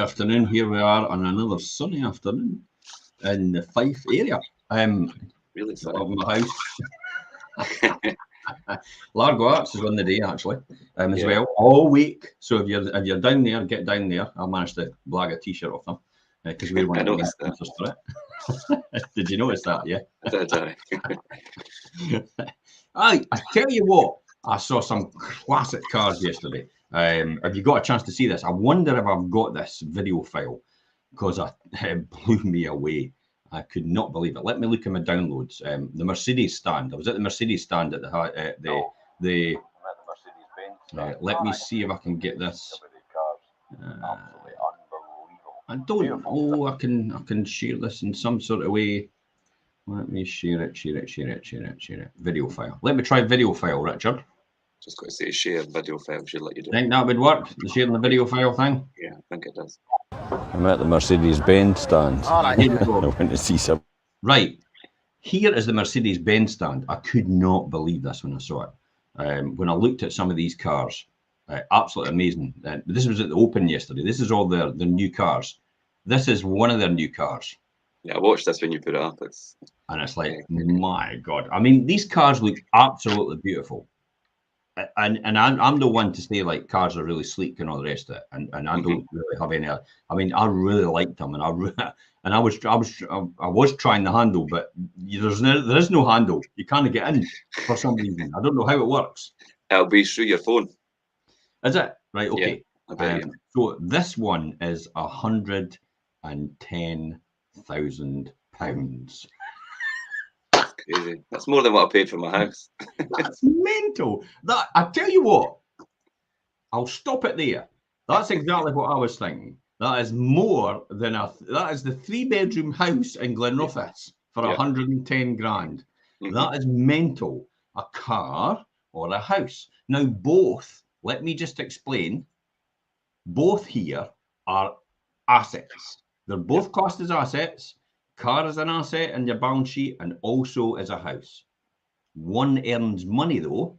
afternoon. Here we are on another sunny afternoon in the Fife area. Really sunny. Of my house. Largo Arts is on the day actually, as well, all week. So if you're down there, get down there. I managed to blag a t-shirt off them because we're one of the main sponsors for it. Did you notice that? Yeah. I tell you what, I saw some classic cars yesterday. Have you got a chance to see this? I wonder if I've got this video file because it blew me away. I could not believe it. Let me look at my downloads. The Mercedes stand. I was at the Mercedes stand at the let me see if I can get this. I don't know. I can share this in some sort of way. Let me share it. Video file. Let me try video file, Richard. Just got to say share video file should let you do. Think that would work? The sharing the video file thing? Yeah, I think it does. I'm at the Mercedes-Benz stand. All right, here we go. I went to see some. Right. Here is the Mercedes-Benz stand. I could not believe this when I saw it. When I looked at some of these cars, absolutely amazing. This was at the Open yesterday. This is all their new cars. This is one of their new cars. Yeah, I watched this when you put it up. And it's like, my God. I mean, these cars look absolutely beautiful. And I'm the one to say like cars are really sleek and all the rest of it, and I don't really have any. I mean, I really liked them, and I was trying the handle, but there is no handle. You can't get in for some reason. I don't know how it works. It'll be through your phone. Is it right? Okay. Yeah, so this one is £110,000. Crazy. That's more than what I paid for my house. That's mental. That I tell you what, I'll stop it there. That's exactly what I was thinking. That is more than that is the 3-bedroom house in Glenrothes for 110 grand. That is mental. A car or a house. Now both, let me just explain, both here are assets. They're both classed as assets. Car is an asset in your balance sheet and also as a house. One earns money though,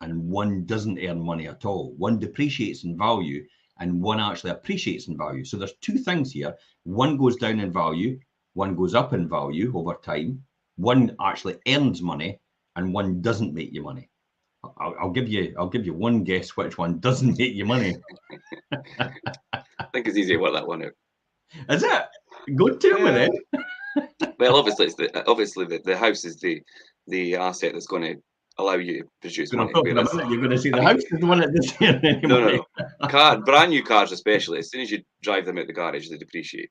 and one doesn't earn money at all. One depreciates in value and one actually appreciates in value. So there's two things here. One goes down in value, one goes up in value over time. One actually earns money and one doesn't make you money. I'll give you one guess which one doesn't make you money. I think it's easy to work that one out. Is it? Go tell me then. Well, obviously, the house is the asset that's going to allow you to produce money. You're going to see the house is the one that doesn't earn any money. No. Brand new cars especially, as soon as you drive them out the garage, they depreciate.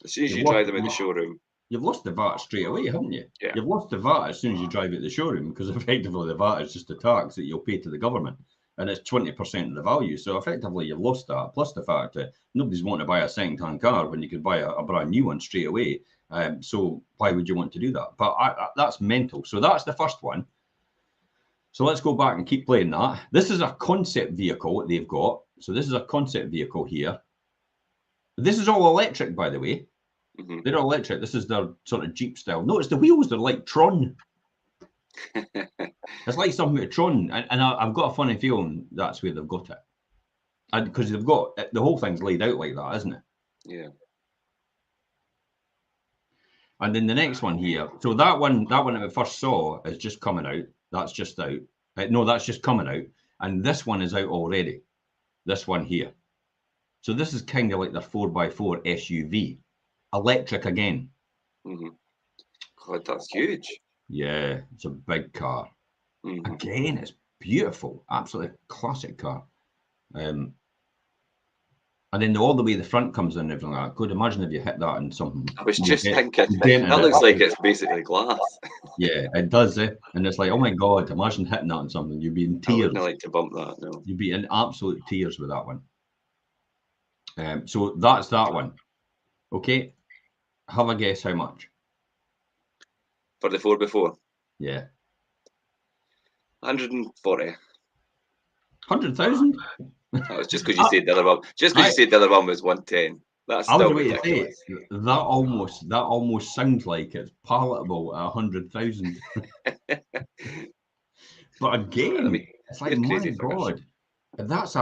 As soon as you drive them in the showroom. You've lost the VAT straight away, haven't you? Yeah. You've lost the VAT as soon as you drive out the showroom because effectively the VAT is just a tax that you'll pay to the government. And it's 20% of the value. So effectively you've lost that, plus the fact that nobody's wanting to buy a second-hand car when you could buy a brand new one straight away. So why would you want to do that? But that's mental. So that's the first one. So let's go back and keep playing that. This is a concept vehicle that they've got. So this is a concept vehicle here. This is all electric, by the way. They're all electric. This is their sort of Jeep style. Notice the wheels, they're like Tron. It's like something with Tron, and I've got a funny feeling that's where they've got it, and because they've got the whole thing's laid out like that, isn't it? Yeah. And then the next one here, so that one that we first saw is just coming out. That's just out. No, that's just coming out, and this one is out already. This one here. So this is kind of like their 4x4 SUV, electric again. God, that's huge. Yeah, it's a big car. Again, it's beautiful, absolutely classic car. And then all the way the front comes in and everything like that. Could imagine if you hit that in something. I was just thinking, that looks like it's basically glass. Yeah, it does, and it's like, oh my God, imagine hitting that in something. You'd be in tears. I wouldn't like to bump that, no. You'd be in absolute tears with that one. So that's that one. Okay, have a guess how much? For the 4x4? Yeah. 140. 100,000? That was just because you said the other one. Just because you said the other one was 110. That's still ridiculous. That almost sounds like it's palatable at 100,000. But again, it's like, my God. That's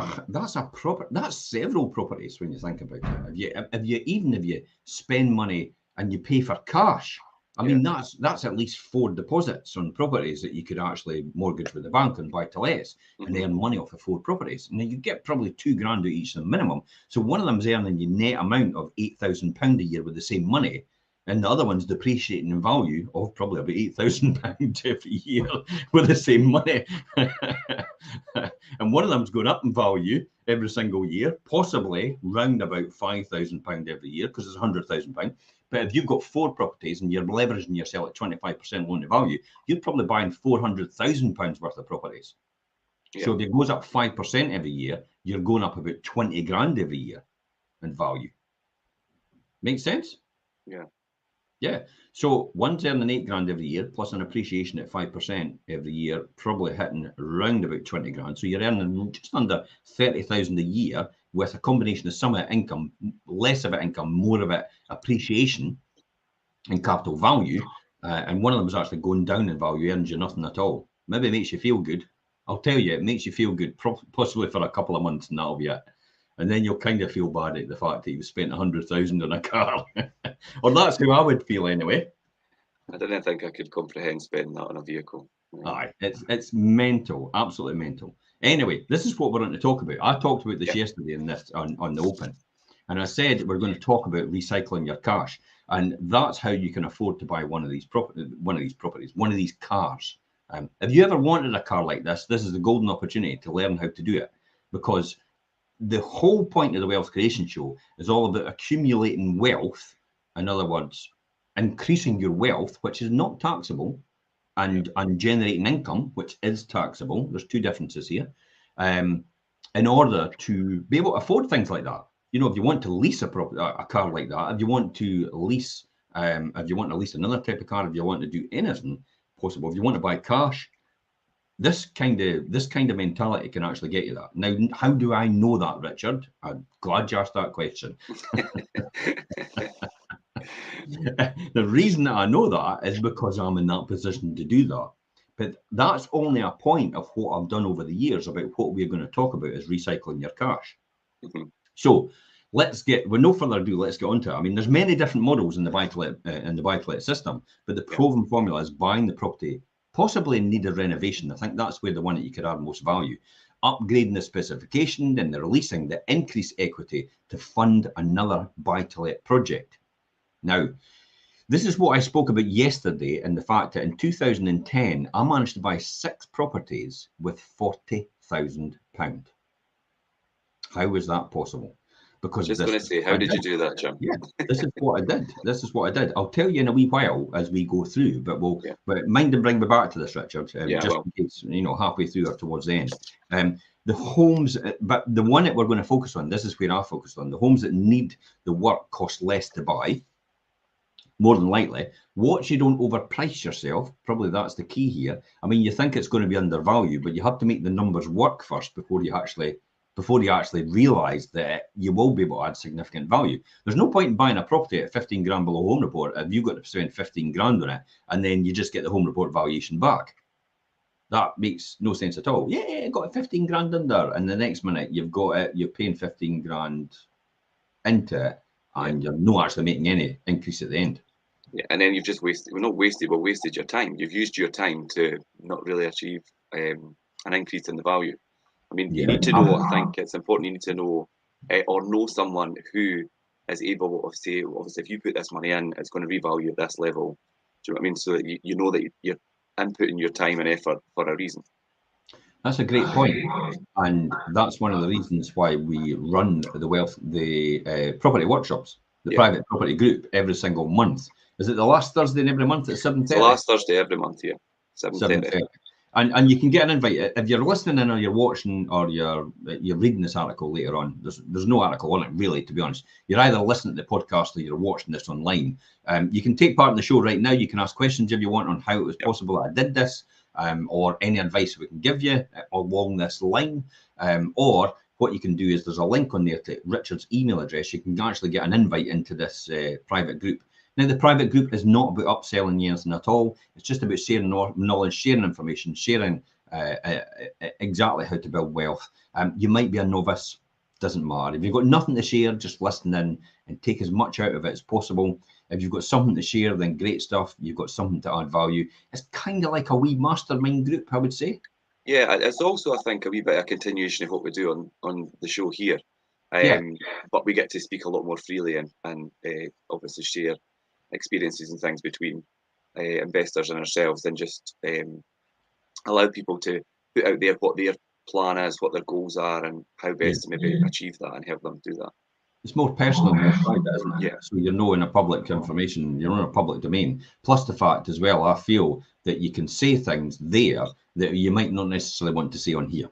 several properties when you think about it. If you spend money and you pay for cash, I mean that's at least 4 deposits on properties that you could actually mortgage with the bank and buy to lets and earn money off of 4 properties. Now you get probably £2,000 out each of them minimum. So one of them's earning you net amount of £8,000 a year with the same money. And the other one's depreciating in value of probably about £8,000 every year with the same money. And one of them's going up in value every single year, possibly round about £5,000 every year because it's £100,000. But if you've got 4 properties and you're leveraging yourself at 25% loan to value, you're probably buying £400,000 worth of properties. Yeah. So if it goes up 5% every year, you're going up about 20 grand every year in value. Makes sense? Yeah. Yeah. So one's earning 8 grand every year, plus an appreciation at 5% every year, probably hitting around about 20 grand. So you're earning just under 30,000 a year with a combination of some of it income, less of it income, more of it appreciation in capital value. And one of them is actually going down in value, earns you nothing at all. Maybe it makes you feel good. I'll tell you, it makes you feel good, possibly for a couple of months, and that'll be it. And then you'll kind of feel bad at the fact that you've spent 100,000 on a car. Or that's how I would feel anyway. I didn't think I could comprehend spending that on a vehicle. Aye, it's mental, absolutely mental. Anyway, this is what we're going to talk about. I talked about this yesterday in this on the Open. And I said we're going to talk about recycling your cash. And that's how you can afford to buy one of these properties, one of these cars. If you ever wanted a car like this, this is the golden opportunity to learn how to do it. Because the whole point of the Wealth Creation Show is all about accumulating wealth. In other words, increasing your wealth, which is not taxable, and generating income, which is taxable. There's 2 differences here. In order to be able to afford things like that. You know, if you want to lease a car like that, if you want to lease, another type of car, if you want to do anything possible, if you want to buy cash, this kind of mentality can actually get you that. Now, how do I know that, Richard? I'm glad you asked that question. The reason that I know that is because I'm in that position to do that. But that's only a point of what I've done over the years about what we're going to talk about is recycling your cash. So with no further ado, let's get on to it. I mean, there's many different models in the buy-to-let system, but the proven formula is buying the property possibly in need of renovation. I think that's where the one that you could add most value. Upgrading the specification, then the releasing the increased equity to fund another buy-to-let project. Now, this is what I spoke about yesterday, and the fact that in 2010, I managed to buy 6 properties with £40,000. How was that possible? Because just going to say, how did you do that, Jim? Yeah, this is what I did. I'll tell you in a wee while as we go through, but but mind and bring me back to this, Richard, just in case, halfway through or towards the end. The homes, but the one that we're going to focus on, this is where I focused on, the homes that need the work cost less to buy, more than likely. Watch you don't overprice yourself. Probably that's the key here. I mean, you think it's going to be undervalued, but you have to make the numbers work first before you actually realise that you will be able to add significant value. There's no point in buying a property at 15 grand below home report if you've got to spend 15 grand on it and then you just get the home report valuation back. That makes no sense at all. Yeah, got 15 grand under, and the next minute you're paying 15 grand into it, and you're not actually making any increase at the end. Yeah, and then you've just wasted your time. You've used your time to not really achieve an increase in the value. I mean, you need to know, I think it's important, you need to know or know someone who is able to say, obviously, if you put this money in, it's going to revalue at this level. Do you know what I mean? So that you know that you're inputting your time and effort for a reason. That's a great point. And that's one of the reasons why we run the property workshops, the private property group every single month. Is it the last Thursday in every month at 7:30? It's the last Thursday every month, 7:30. And you can get an invite if you're listening in or you're watching or you're reading this article later on. There's no article on it really, to be honest. You're either listening to the podcast or you're watching this online. You can take part in the show right now. You can ask questions if you want on how it was possible that I did this, or any advice we can give you along this line. Or what you can do is there's a link on there to Richard's email address. You can actually get an invite into this private group. Now, the private group is not about upselling you anything at all. It's just about sharing knowledge, sharing information, sharing exactly how to build wealth. You might be a novice, doesn't matter. If you've got nothing to share, just listen in and take as much out of it as possible. If you've got something to share, then great stuff. You've got something to add value. It's kind of like a wee mastermind group, I would say. Yeah, it's also, I think, a wee bit of a continuation of what we do on the show here. Yeah. But we get to speak a lot more freely and obviously share experiences and things between investors and ourselves, and just allow people to put out there what their plan is, what their goals are, and how best to maybe achieve that and help them do that. It's more personal, more private, isn't it? Yeah. So you're not in a public information, you're in a public domain. Plus the fact as well, I feel that you can say things there that you might not necessarily want to say on here.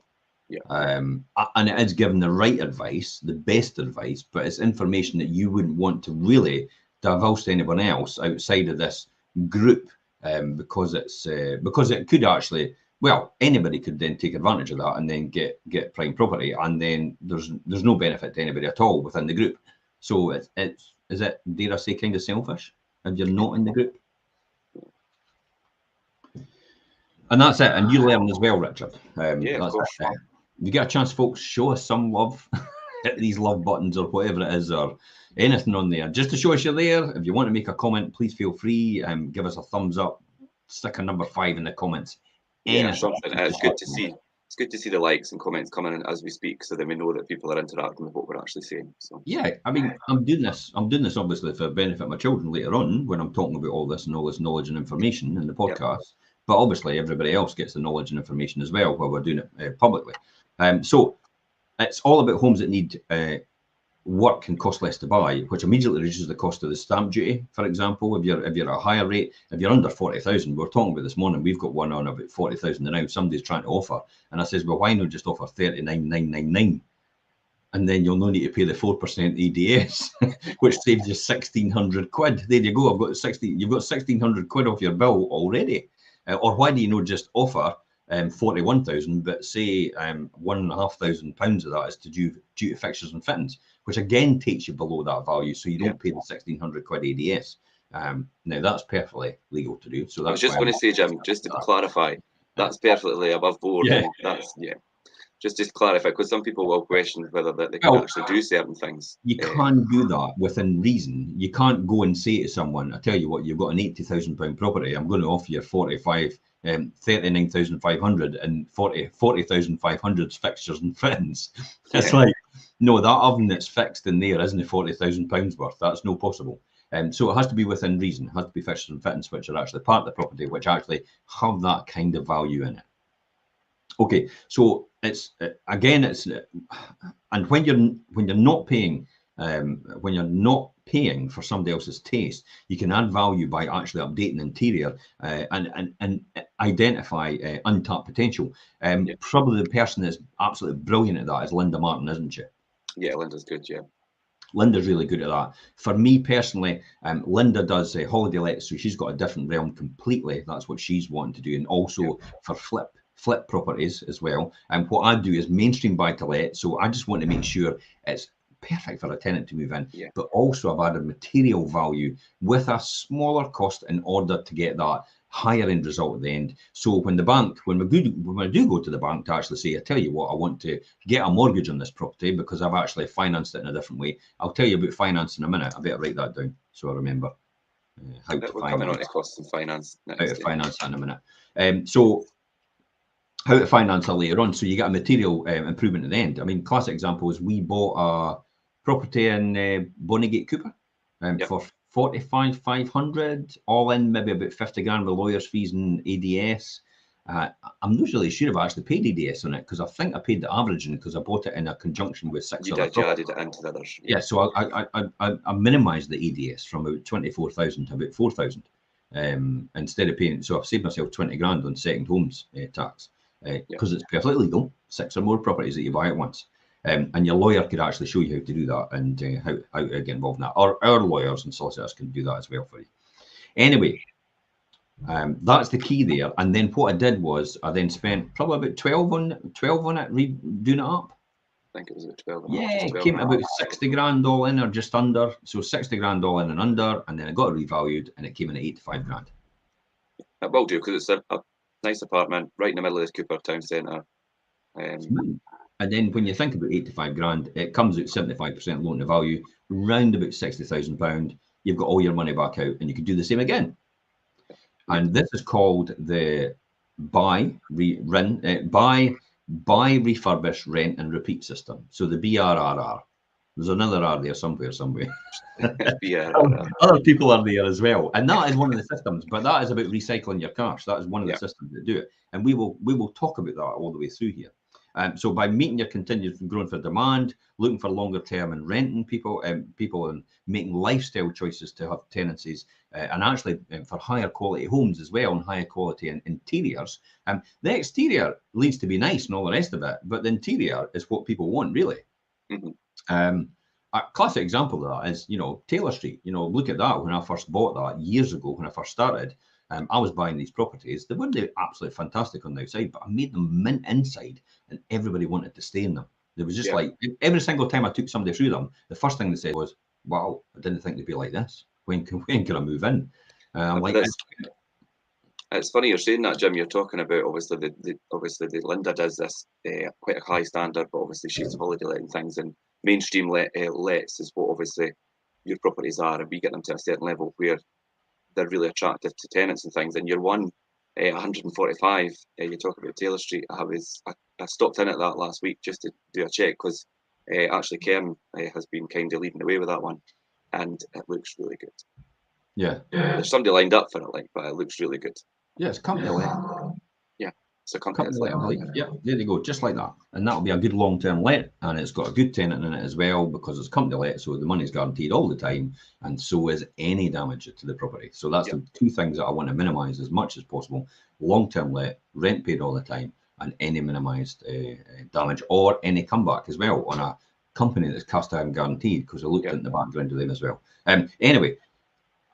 Yeah. And it is given the right advice, the best advice, but it's information that you wouldn't want to really divulge to anyone else outside of this group, because it could actually, well, anybody could then take advantage of that and then get prime property, and then there's no benefit to anybody at all within the group. So is it, dare I say, kind of selfish if you're not in the group? And that's it. And you learn as well, Richard. Yeah, of course. If you get a chance, folks, show us some love. Hit these love buttons or whatever it is, or anything on there, just to show us you're there. If you want to make a comment, please feel free. Give us a thumbs up. Stick a number 5 in the comments. Yeah, something. It's good to see. It's good to see the likes and comments coming in as we speak, so then we know that people are interacting with what we're actually saying. So yeah, I mean, I'm doing this obviously for the benefit of my children later on when I'm talking about all this knowledge and information in the podcast. Yep. But obviously everybody else gets the knowledge and information as well while we're doing it publicly. So it's all about homes that need work and cost less to buy, which immediately reduces the cost of the stamp duty. For example, if you're at a higher rate, if you're under 40,000, we were talking about this morning, we've got one on about 40,000 now. Somebody's trying to offer, and I says, well, why not just offer 39,999, and then you'll no need to pay the 4% EDS, which saves you 1,600 quid. There you go. You've got 1,600 quid off your bill already. Or why do you not just offer 41,000, but say £1,500 of that is to due to fixtures and fittings, which again takes you below that value, so you don't pay the 1,600 quid ADS. Now that's perfectly legal to do. So that's I was just going to say, Jim, just to clarify, that's perfectly above board. Yeah. That's Just to clarify, because some people will question whether that they can actually do certain things. You can't do that within reason. You can't go and say to someone, I tell you what, you've got an £80,000 property, I'm going to offer you 39,500 and 40,500's fixtures and fittings. It's like, no, that oven that's fixed in there isn't £40,000 worth. That's no possible. So it has to be within reason. It has to be fixtures and fittings which are actually part of the property, which actually have that kind of value in it. Okay, so it's again, and when you're not paying for somebody else's taste, you can add value by actually updating the interior and identify untapped potential. Probably the person that's absolutely brilliant at that is Linda Martin, isn't she? Yeah, Linda's good. Yeah, Linda's really good at that. For me personally, Linda does holiday lets, so she's got a different realm completely. That's what she's wanting to do, and also for flip properties as well. And what I do is mainstream buy to let, so I just want to make sure it's perfect for a tenant to move in, but also I've added material value with a smaller cost in order to get that higher end result at the end. So when we do go to the bank to actually say, I tell you what, I want to get a mortgage on this property because I've actually financed it in a different way. I'll tell you about finance in a minute. I better write that down so I remember how to finance. We're coming on to costs and finance next. How to finance that in a minute. So how to finance that later on. So you get a material improvement at the end. I mean, classic example is we bought a property in Bonnygate Cooper for 45,500 all in, maybe about 50 grand with lawyers' fees and ADS. I'm not really sure if I actually paid ADS on it because I think I paid the averaging because I bought it in a conjunction with 6 other properties. You added it into the others. Yeah, so I minimised the ADS from about 24,000 to about 4,000 instead of paying. So I've saved myself 20 grand on second homes tax because it's perfectly legal. 6 or more properties that you buy at once. And your lawyer could actually show you how to do that and how to get involved in that. Or our lawyers and solicitors can do that as well for you. Anyway, that's the key there. And then what I did was I then spent probably about 12 on it, doing it up. I think it was about 12. Yeah, it came about 60 grand all in or just under. So 60 grand all in and under, and then it got revalued and it came in at 85 grand. It will do because it's nice apartment right in the middle of the Cooper town centre. And then when you think about 85 grand, it comes out 75% loan to value, round about £60,000. You've got all your money back out, and you can do the same again. And this is called the buy, refurbish, rent, and repeat system. So the BRRR. There's another R there somewhere. BRRR. Other people are there as well, and that is one of the systems. But that is about recycling your cash. That is one of the systems that do it, and we will talk about that all the way through here. So by meeting your continued growing for demand, looking for longer term and renting people, and making lifestyle choices to have tenancies, and actually for higher quality homes as well, and higher quality interiors. The exterior needs to be nice and all the rest of it, but the interior is what people want, really. Mm-hmm. A classic example of that is, Taylor Street. Look at that. When I first bought that years ago, when I first started, I was buying these properties. They weren't absolutely fantastic on the outside, but I made them mint inside, and everybody wanted to stay in them. There was just like every single time I took somebody through them, the first thing they said was, "Wow, I didn't think they'd be like this. When can I move in?" I'm like, it's funny you're saying that, Jim. You're talking about obviously the Linda does this quite a high standard, but obviously she's holiday letting things, and mainstream lets is what obviously your properties are, and we get them to a certain level where they're really attractive to tenants and things. And you're 145. You talk about Taylor Street. I stopped in at that last week just to do a check, because actually Kern has been kind of leading the way with that one, and it looks really good. Yeah. There's somebody lined up for it, but it looks really good. Yeah, it's company let. Yeah, it's a company let. Yeah, there you go, just like that. And that'll be a good long-term let, and it's got a good tenant in it as well, because it's company let, so the money's guaranteed all the time, and so is any damage to the property. So that's the two things that I want to minimise as much as possible: long-term let, rent paid all the time, and any minimised damage or any comeback as well on a company that's cast iron guaranteed, because I looked in the background of them as well. Anyway,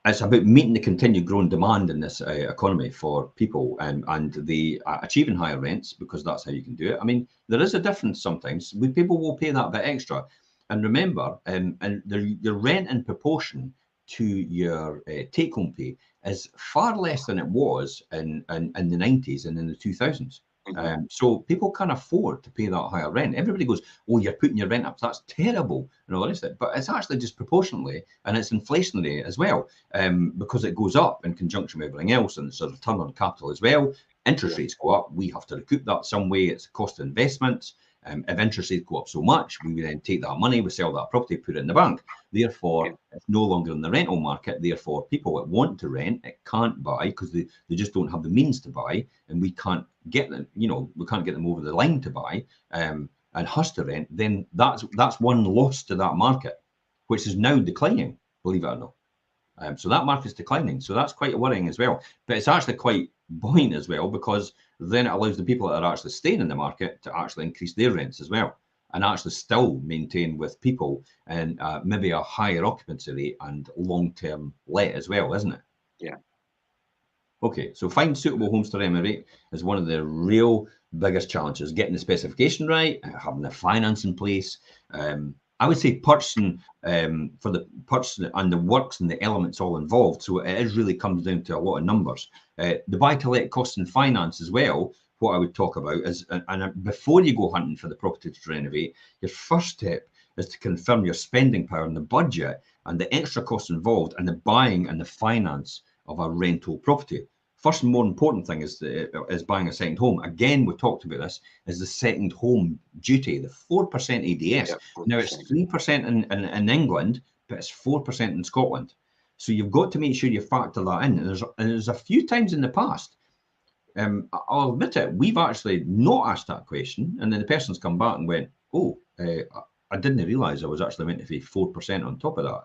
it's about meeting the continued growing demand in this economy for people, and the achieving higher rents, because that's how you can do it. I mean, there is a difference sometimes. People will pay that bit extra. And remember, your rent in proportion to your take-home pay is far less than it was in the 90s and in the 2000s. So people can afford to pay that higher rent. Everybody goes, "Oh, you're putting your rent up. That's terrible," and all the rest of it. But it's actually just proportionally, and it's inflationary as well, because it goes up in conjunction with everything else, and it's a return on capital as well. Interest rates go up. We have to recoup that some way. It's a cost of investments. If interest rates go up so much, we then take that money, we sell that property, put it in the bank. Therefore, it's no longer in the rental market. Therefore, people that want to rent it can't buy, because they just don't have the means to buy, and we can't get them. We can't get them over the line to buy and has to rent. Then that's one loss to that market, which is now declining, believe it or not. So that market's declining. So that's quite worrying as well. But it's actually quite buoyant as well, because then it allows the people that are actually staying in the market to actually increase their rents as well, and actually still maintain with people and maybe a higher occupancy rate and long-term let as well, isn't it? Yeah. Okay, so find suitable homes to renovate is one of the real biggest challenges. Getting the specification right, having the finance in place. I would say purchasing for the purchasing and the works and the elements all involved. So it really comes down to a lot of numbers. The buy-to-let cost and finance as well. What I would talk about is, and before you go hunting for the property to renovate, your first step is to confirm your spending power and the budget and the extra costs involved and the buying and the finance of a rental property. First and more important thing is buying a second home. Again, we talked about this, is the second home duty, the 4% ADS. Yeah, now it's 3% in England, but it's 4% in Scotland. So you've got to make sure you factor that in. And there's a few times in the past, I'll admit it, we've actually not asked that question, and then the person's come back and went, "Oh, I didn't realise I was actually meant to pay 4% on top of that."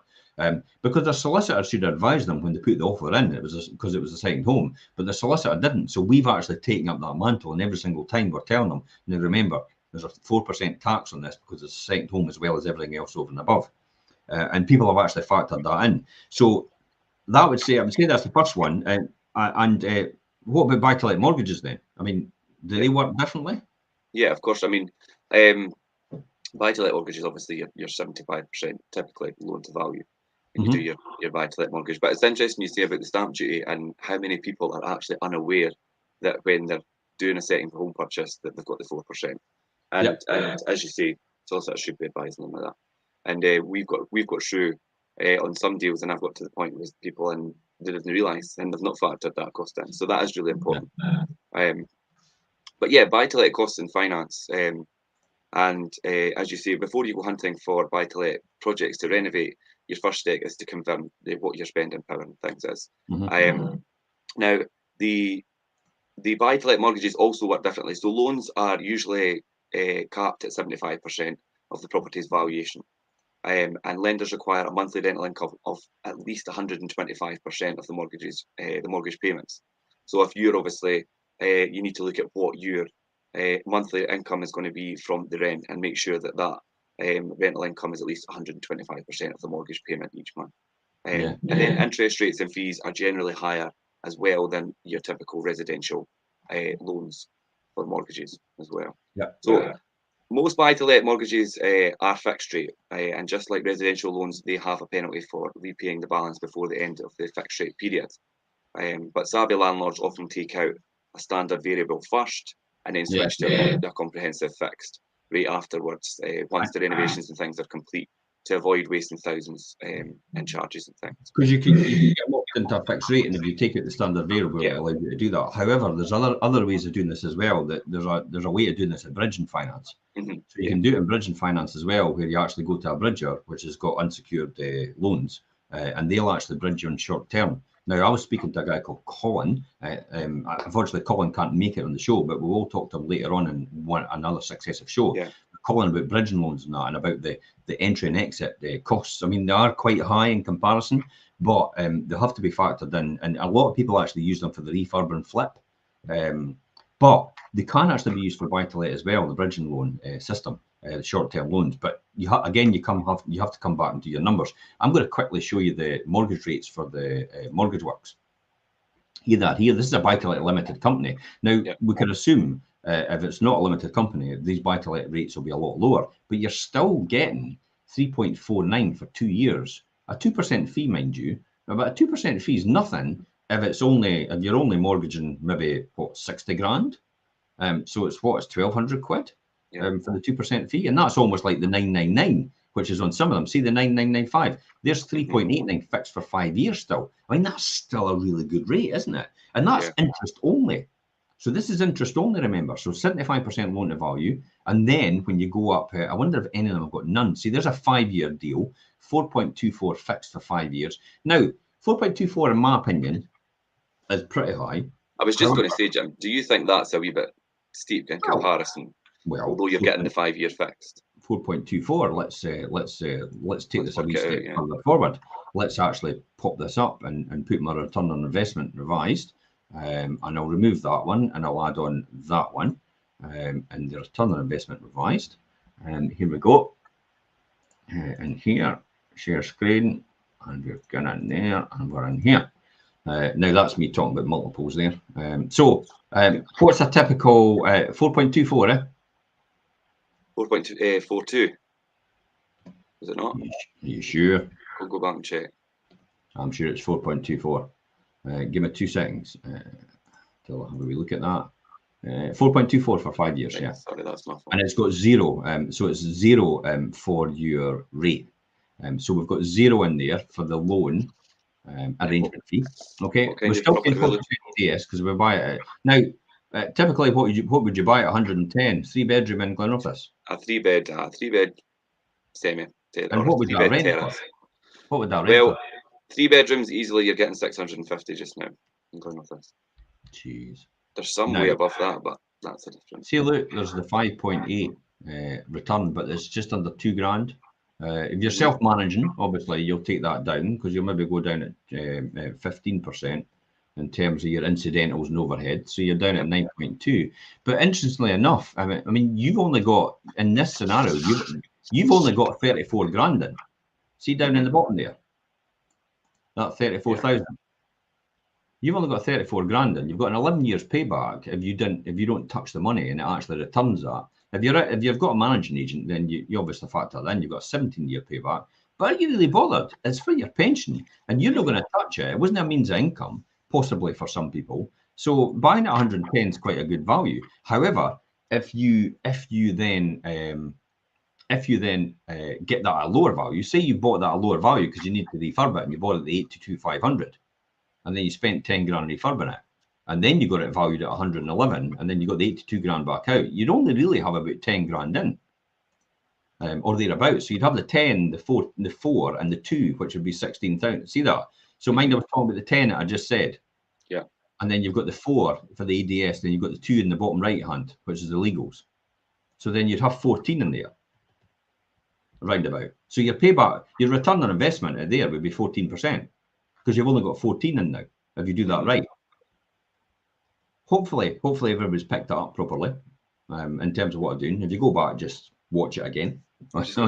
Because the solicitor should advise them when they put the offer in. It was because it was a second home, but the solicitor didn't. So we've actually taken up that mantle, and every single time we're telling them, now remember, there's a 4% tax on this because it's a second home as well as everything else over and above. And people have actually factored that in. So I would say that's the first one. And what about buy-to-let mortgages then? I mean, do they work differently? Yeah, of course. I mean, buy-to-let mortgages, obviously, you're 75% typically loan to value. And you do your buy-to-let mortgage. But it's interesting you say about the stamp duty and how many people are actually unaware that when they're doing a setting for home purchase, that they've got the 4%. And as you say, solicitors should be advising them of that. And we've got through on some deals, and I've got to the point with people and they didn't realise and they've not factored that cost in. So that is really important. But yeah, buy-to-let costs in finance. And as you say, before you go hunting for buy-to-let projects to renovate, your first step is to confirm what your spending power and things is. Now, the buy-to-let mortgages also work differently. So loans are usually capped at 75% of the property's valuation. And lenders require a monthly rental income of at least 125% of the mortgage payments. So if you're obviously, you need to look at what your monthly income is going to be from the rent and make sure that rental income is at least 125% of the mortgage payment each month. And then interest rates and fees are generally higher as well than your typical residential loans for mortgages as well. So most buy-to-let mortgages are fixed rate, and just like residential loans, they have a penalty for repaying the balance before the end of the fixed rate period. But savvy landlords often take out a standard variable first and then switch to a comprehensive fixed rate afterwards, once the renovations and things are complete, to avoid wasting thousands in charges and things. Because you can get locked into a fixed rate, and if you take out the standard variable, it allows you to do that. However, there's other ways of doing this as well. That there's a way of doing this at bridging finance. So you can do it in bridging finance as well, where you actually go to a bridger which has got unsecured loans, and they'll actually bridge you on short term. Now, I was speaking to a guy called Colin. Unfortunately, Colin can't make it on the show, but we will talk to him later on in another successive show. Colin, about bridging loans and that, and about the entry and exit costs. I mean, they are quite high in comparison, but they have to be factored in. And a lot of people actually use them for the refurb and flip. But they can actually be used for buy-to-let as well, the bridging loan system, the short-term loans. But you have to come back and do your numbers. I'm going to quickly show you the mortgage rates for the mortgage works. Here, this is a buy-to-let limited company. Now, we can assume if it's not a limited company, these buy-to-let rates will be a lot lower, but you're still getting 3.49 for 2 years, a 2% fee, mind you. But a 2% fee is nothing if you're only mortgaging maybe 60 grand. So it's 1,200 quid for the 2% fee, and that's almost like the 999, which is on some of them. See the 9995. There's 3.89 fixed for 5 years still. I mean, that's still a really good rate, isn't it? And that's interest only. So this is interest only, remember. So 75% loan to value. And then when you go up, I wonder if any of them have got none. See, there's a 5-year deal, 4.24 fixed for 5 years. Now, 4.24, in my opinion, is pretty high. I was just going to say, Jim, do you think that's a wee bit steep in comparison? Well, although you're getting the 5 year fixed. 4.24. Let's take this a wee step further forward. Let's actually pop this up and put my return on investment revised. And I'll remove that one and I'll add on that one, and the return on investment revised. And here we go. And here, share screen, and we're going in there, and we're in here. Now that's me talking about multiples there. So what's a typical 4.24? 4.42. Is it not? Are you sure? We'll go back and check. I'm sure it's 4.24. Give me 2 seconds till I have a wee look at that. 4.24 for 5 years, right, sorry, that's not fun. And it's got 0. So it's 0 for your rate. So we've got 0 in there for the loan arrangement fee. Okay, we're still paying 4% AS because we buy it. Now, typically, what would you buy at 110? 3-bedroom in Glenrothes? A 3-bed semi. And what would that rent for? What would that rent for? 3 bedrooms easily, you're getting 650 just now in Glenrothes. Jeez. There's some way above that, but that's a difference. See, look, there's the 5.8 return, but it's just under 2 grand. If you're self-managing, obviously you'll take that down because you'll maybe go down at 15% in terms of your incidentals and overhead. So you're down at 9.2. But interestingly enough, I mean, you've only got, in this scenario, you've only got 34 grand in. See down in the bottom there? That 34,000. You've only got 34 grand in. You've got an 11 years payback if you don't touch the money and it actually returns that. If you've got a managing agent, then you obviously factor that in. You've got a 17-year payback. But are you really bothered? It's for your pension, and you're not going to touch it. It wasn't a means of income, possibly for some people. So buying at 110 is quite a good value. However, if you then get that at a lower value, say you bought that at a lower value because you need to refurb it and you bought it at the 82,500, and then you spent 10 grand refurbing it, and then you got it valued at 111, and then you got the 82 grand back out, you'd only really have about 10 grand in, or thereabouts. So you'd have the 10, the 4, and the 2, which would be 16,000. See that? So mind I was talking about the 10 that I just said. Yeah. And then you've got the 4 for the ADS, then you've got the 2 in the bottom right hand, which is the legals. So then you'd have 14 in there, roundabout. So your payback, your return on investment there would be 14%, because you've only got 14 in now, if you do that right. Hopefully everybody's picked it up properly in terms of what I'm doing. If you go back, just watch it again. Slow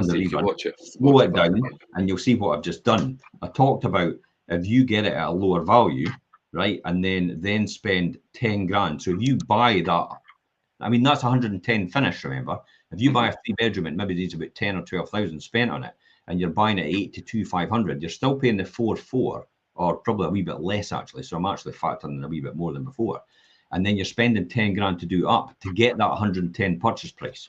it down, and you'll see what I've just done. I talked about if you get it at a lower value, right, and then spend 10 grand. So if you buy that, I mean, that's 110 finish, remember. If you buy a 3-bedroom, it maybe needs about 10 or 12,000 spent on it, and you're buying it at 82,500, you're still paying the 4,400, or probably a wee bit less actually. So I'm actually factoring in a wee bit more than before. And then you're spending 10 grand to do up to get that 110 purchase price.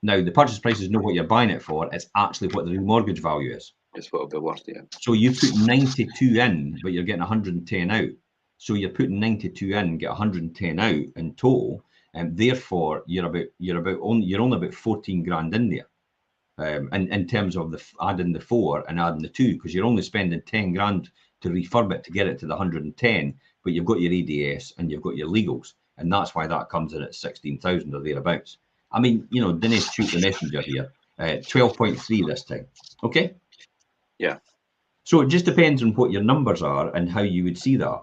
Now, the purchase price is not what you're buying it for. It's actually what the remortgage value is. It's what it'll be worth, yeah. So you put 92 in, but you're getting 110 out. So you're putting 92 in, get 110 out in total, and therefore you're only about 14 grand in there. In terms of adding the 4 and adding the 2, because you're only spending 10 grand to refurb it to get it to the 110, but you've got your ADS and you've got your legals, and that's why that comes in at 16,000 or thereabouts. I mean, you know, didn't shoot the messenger here. 12.3 this time. Okay. Yeah. So it just depends on what your numbers are and how you would see that.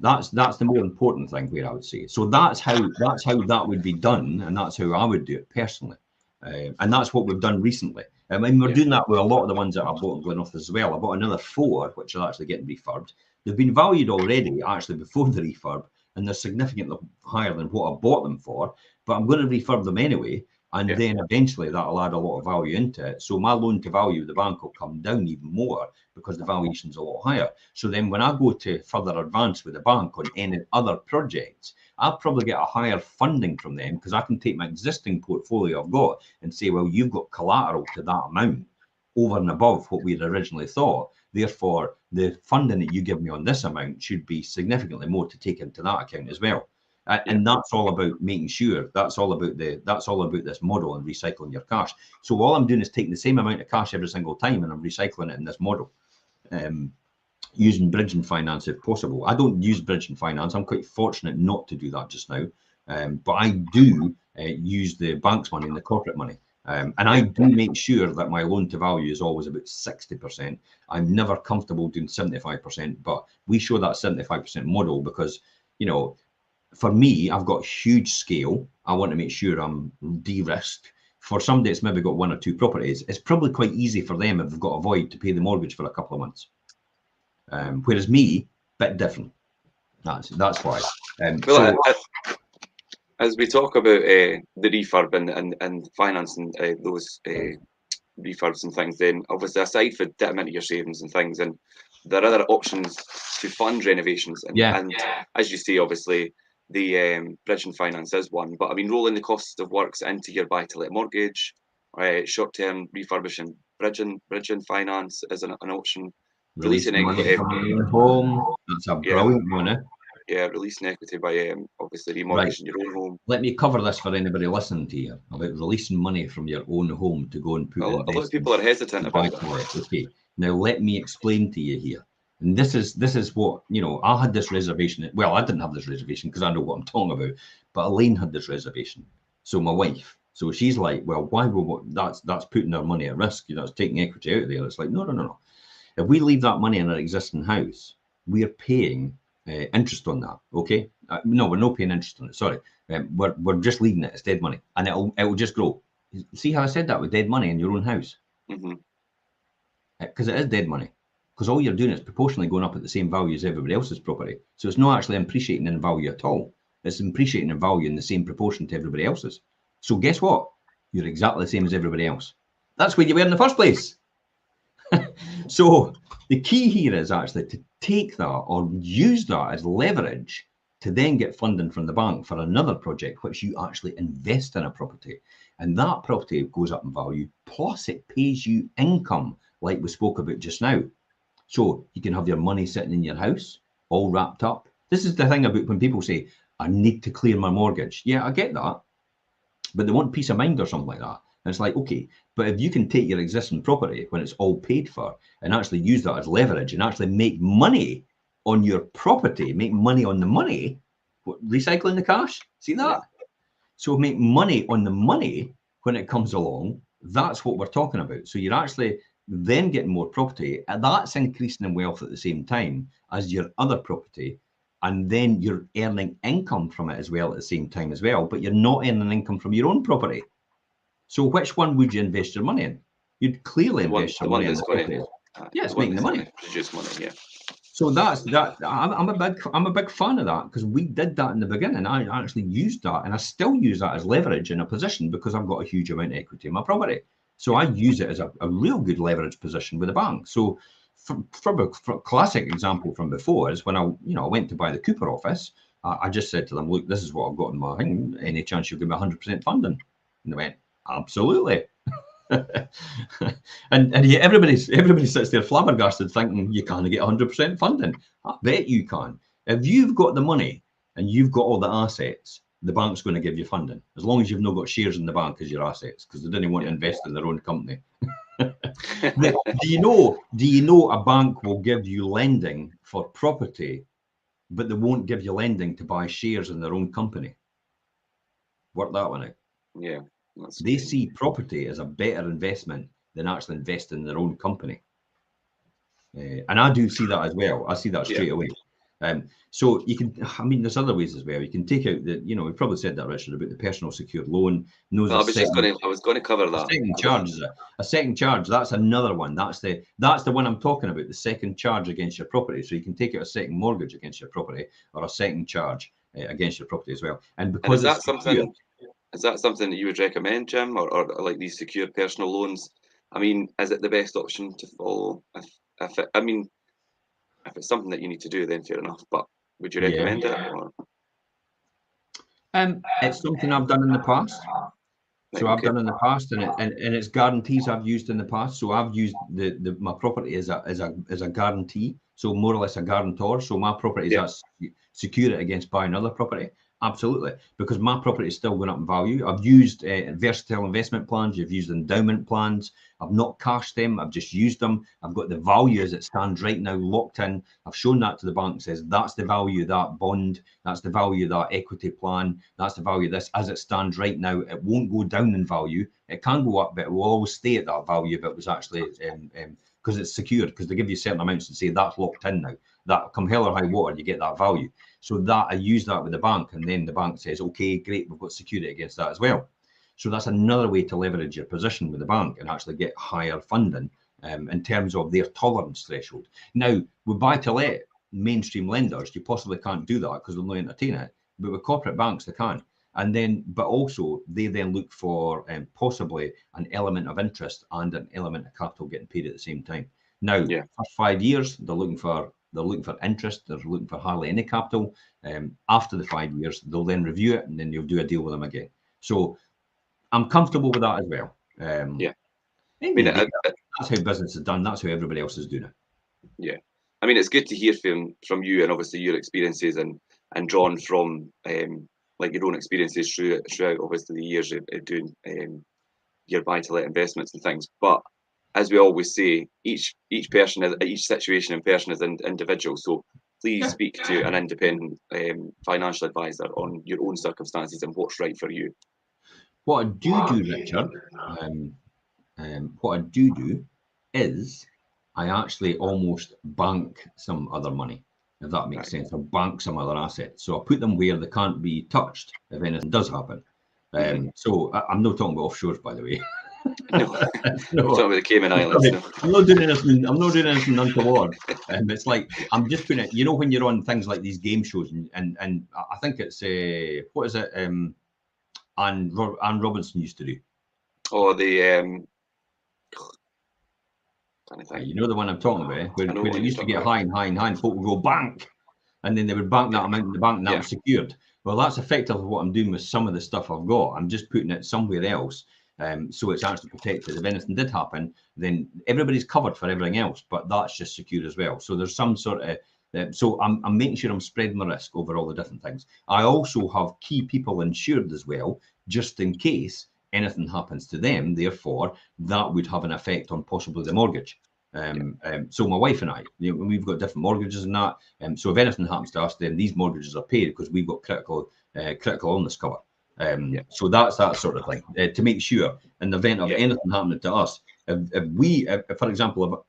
That's the more important thing where I would say. So that's how that would be done, and that's how I would do it personally. And that's what we've done recently. I mean, we're doing that with a lot of the ones that I bought in Glenrothes as well. I bought another 4, which are actually getting refurbed. They've been valued already, actually, before the refurb, and they're significantly higher than what I bought them for. But I'm going to refurb them anyway, and then eventually that'll add a lot of value into it. So my loan to value of the bank will come down even more because the valuation's a lot higher. So then when I go to further advance with the bank on any other projects, I'll probably get a higher funding from them, because I can take my existing portfolio I've got and say, well, you've got collateral to that amount over and above what we'd originally thought. Therefore, the funding that you give me on this amount should be significantly more to take into that account as well. And that's all about making sure, that's all about this model and recycling your cash. So all I'm doing is taking the same amount of cash every single time, and I'm recycling it in this model, using bridging finance if possible. I don't use bridging finance. I'm quite fortunate not to do that just now, but I do use the bank's money and the corporate money. And I do make sure that my loan to value is always about 60%. I'm never comfortable doing 75%, but we show that 75% model because, you know, for me, I've got huge scale. I want to make sure I'm de-risked. For somebody that's maybe got 1 or 2 properties, it's probably quite easy for them if they've got a void to pay the mortgage for a couple of months. Whereas me, bit different. That's why. As we talk about the refurb and financing those refurbs and things, then obviously aside for dipping into your savings and things, and there are other options to fund renovations. And as you say, obviously the bridging finance is one, but I mean, rolling the cost of works into your buy-to-let mortgage, short-term refurbishing, bridging finance is an option. Releasing equity home. That's a brilliant one, eh? Yeah, releasing equity by obviously remortgaging your own home. Let me cover this for anybody listening to you about releasing money from your own home to go and put. A lot of people are hesitant about that. Okay, now let me explain to you here. And this is what, you know, I had this reservation. Well, I didn't have this reservation because I know what I'm talking about, but Elaine had this reservation. So my wife. So she's like, well, why would that's putting our money at risk? You know, it's taking equity out of there. It's like, no. If we leave that money in our existing house, we are paying interest on that. Okay, no, we're not paying interest on it. Sorry, we're just leaving it as dead money, and it'll just grow. See how I said that with dead money in your own house? Because it is dead money. Because all you're doing is proportionally going up at the same value as everybody else's property. So it's not actually appreciating in value at all. It's appreciating in value in the same proportion to everybody else's. So guess what? You're exactly the same as everybody else. That's where you were in the first place. So the key here is actually to take that or use that as leverage to then get funding from the bank for another project, which you actually invest in a property. And that property goes up in value, plus it pays you income, like we spoke about just now. So you can have your money sitting in your house, all wrapped up. This is the thing about when people say, I need to clear my mortgage. Yeah, I get that. But they want peace of mind or something like that. And it's like, okay, but if you can take your existing property when it's all paid for and actually use that as leverage and actually make money on your property, make money on the money, recycling the cash, see that? Yeah. So make money on the money when it comes along. That's what we're talking about. So you're actually then getting more property, and that's increasing in wealth at the same time as your other property. And then you're earning income from it as well at the same time as well, but you're not earning income from your own property. So which one would you invest your money in? You'd clearly invest your money in the property. Yeah, it's making the money. Produce money, yeah. So that's that. I'm a big fan of that, because we did that in the beginning. I actually used that, and I still use that as leverage in a position because I've got a huge amount of equity in my property. So I use it as a real good leverage position with the bank. So from a classic example from before is when I went to buy the Cooper office. I just said to them, look, this is what I've got in my thing. Any chance you'll give me 100% funding? And they went, absolutely. and yeah, everybody sits there flabbergasted thinking you can't get 100% funding. I bet you can. If you've got the money and you've got all the assets, the bank's going to give you funding, as long as you've not got shares in the bank as your assets, because they didn't want to invest in their own company. Do you know a bank will give you lending for property, but they won't give you lending to buy shares in their own company? Work that one out. Yeah. They see property as a better investment than actually investing in their own company. And I do see that as well. I see that straight away. So you can, there's other ways as well. You can take out the, we probably said that, Richard, about the personal secured loan. Well, I was going to cover that. Second charge is a second charge. That's another one. That's the one I'm talking about. The second charge against your property. So you can take out a second mortgage against your property, or a second charge against your property as well. And because is that something that you would recommend, Jim, or like these secure personal loans? Is it the best option to follow? If it's something that you need to do, then fair enough. But would you recommend it? Or? It's something I've done in the past. So I've done in the past, and it's guarantees I've used in the past. So I've used my property as a guarantee, so more or less a guarantor. So my property is secure it against buying another property. Absolutely, because my property is still going up in value. I've used versatile investment plans. You've used endowment plans. I've not cashed them. I've just used them. I've got the value as it stands right now locked in. I've shown that to the bank. Says that's the value of that bond. That's the value of that equity plan. That's the value of this as it stands right now. It won't go down in value. It can go up, but it will always stay at that value if it was actually because it's secured. Because they give you certain amounts and say that's locked in now. That come hell or high water, you get that value. So that I use that with the bank, and then the bank says, okay, great, we've got security against that as well. So that's another way to leverage your position with the bank and actually get higher funding in terms of their tolerance threshold. Now, with buy-to-let mainstream lenders, you possibly can't do that because they'll not entertain it. But with corporate banks, they can. And then, but also they then look for possibly an element of interest and an element of capital getting paid at the same time. Now, for 5 years, they're looking for interest. They're looking for hardly any capital. After the 5 years, they'll then review it, and then you'll do a deal with them again. So I'm comfortable with that as well. That's how business is done. That's how everybody else is doing it. Yeah, it's good to hear from you, and obviously your experiences and drawn from like your own experiences throughout obviously the years of doing your buy-to-let investments and things. But as we always say, each situation and person is individual. So please speak to an independent financial advisor on your own circumstances and what's right for you. What I do, Richard, what I do is I actually almost bank some other money, if that makes sense. I bank some other assets. So I put them where they can't be touched if anything does happen. So I'm not talking about offshores, by the way. No, we're talking about the Cayman Islands. No. I'm not doing anything untoward. It's like I'm just putting it. When you're on things like these game shows, and I think it's what is it? Anne Robinson used to do. Oh, the you know the one I'm talking about, where it used to get high and folk would go bank. and then they would bank that amount in the bank, and that was secured. Well, that's effectively what I'm doing with some of the stuff I've got. I'm just putting it somewhere else, so it's actually protected. If anything did happen, then everybody's covered for everything else, but that's just secure as well. So there's some sort of so I'm making sure I'm spreading the risk over all the different things. I also have key people insured as well, just in case anything happens to them. Therefore, that would have an effect on possibly the mortgage. So my wife and I, we've got different mortgages and that. So if anything happens to us, then these mortgages are paid because we've got critical illness cover. So that's that sort of thing to make sure in the event of anything happening to us, if for example, if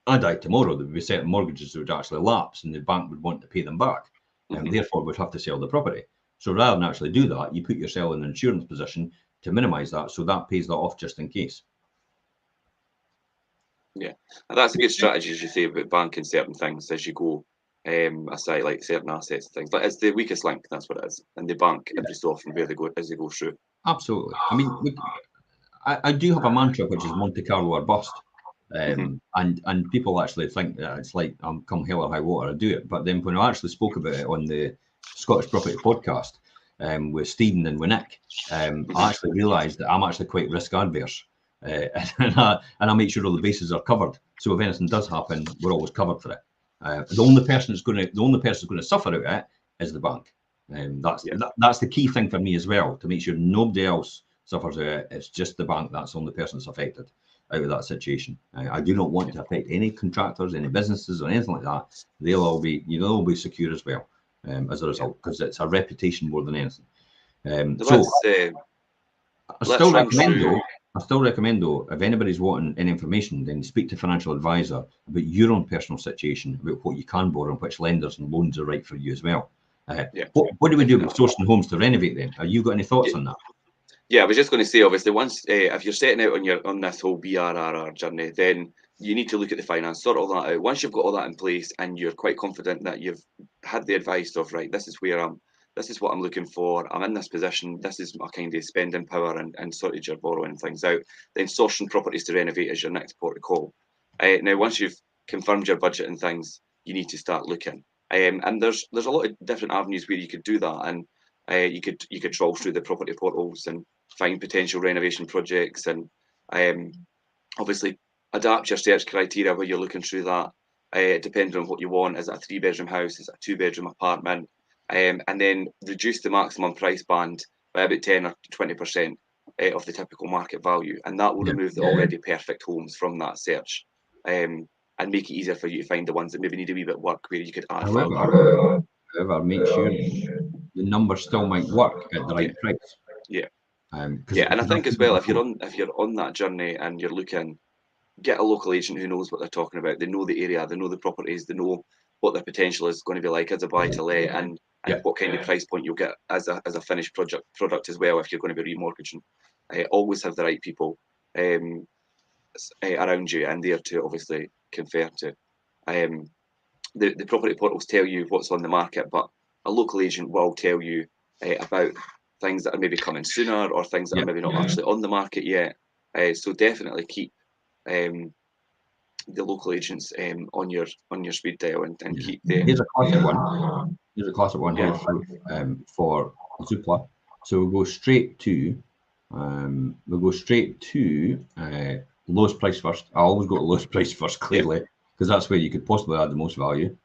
I died tomorrow, there would be certain mortgages that would actually lapse and the bank would want to pay them back, and therefore would have to sell the property. So rather than actually do that, you put yourself in an insurance position to minimise that, so that pays that off just in case. Yeah, and that's a good strategy, as you say, about banking certain things as you go aside, like certain assets and things. But it's the weakest link, that's what it is, and the bank every so often where they go as they go through. Absolutely. I mean, look, I do have a mantra which is Monte Carlo or bust. And people actually think that it's like I'm come hell or high water, I do it. But then when I actually spoke about it on the Scottish Property Podcast with Stephen and with Nick, I actually realised that I'm actually quite risk adverse, and I make sure all the bases are covered. So if anything does happen, we're always covered for it. The only person that's going to suffer out of it is the bank. That's the key thing for me as well, to make sure nobody else suffers out of it. It's just the bank that's the only person that's affected out of that situation. I do not want to affect any contractors, any businesses, or anything like that. They'll all be secure as well as a result, because it's a reputation more than anything. I still recommend though, if anybody's wanting any information, then speak to a financial advisor about your own personal situation, about what you can borrow and which lenders and loans are right for you as well. What do we do with sourcing homes to renovate then? Have you got any thoughts on that? Yeah, I was just going to say, obviously, once if you're setting out on this whole BRRR journey, then you need to look at the finance, sort all that out. Once you've got all that in place and you're quite confident that you've had the advice of, right, this is what I'm looking for, I'm in this position, this is my kind of spending power and sorted your borrowing things out, then sourcing properties to renovate is your next port of call. Now, once you've confirmed your budget and things, you need to start looking. And there's a lot of different avenues where you could do that, and you could trawl through the property portals and find potential renovation projects, and obviously adapt your search criteria where you're looking through that, depending on what you want. Is it a 3-bedroom house? Is it a 2-bedroom apartment? And then reduce the maximum price band by about 10 or 20% of the typical market value, and that will remove the already perfect homes from that search, and make it easier for you to find the ones that maybe need a wee bit of work, where you could add value. However, make sure the numbers still might work at the right price. And I think as well, if you're on that journey and you're looking, get a local agent who knows what they're talking about. They know the area, they know the properties, they know what their potential is going to be like as a buy to let, and what kind of price point you'll get as a finished product as well if you're going to be remortgaging. Always have the right people around you and there to obviously confer to. The property portals tell you what's on the market, but a local agent will tell you about things that are maybe coming sooner or things that are maybe not actually on the market yet. So definitely keep the local agents on your speed dial and keep the. Here's a classic one here for Zoopla. So we'll go straight to lowest price first. I always go to lowest price first, clearly, because that's where you could possibly add the most value.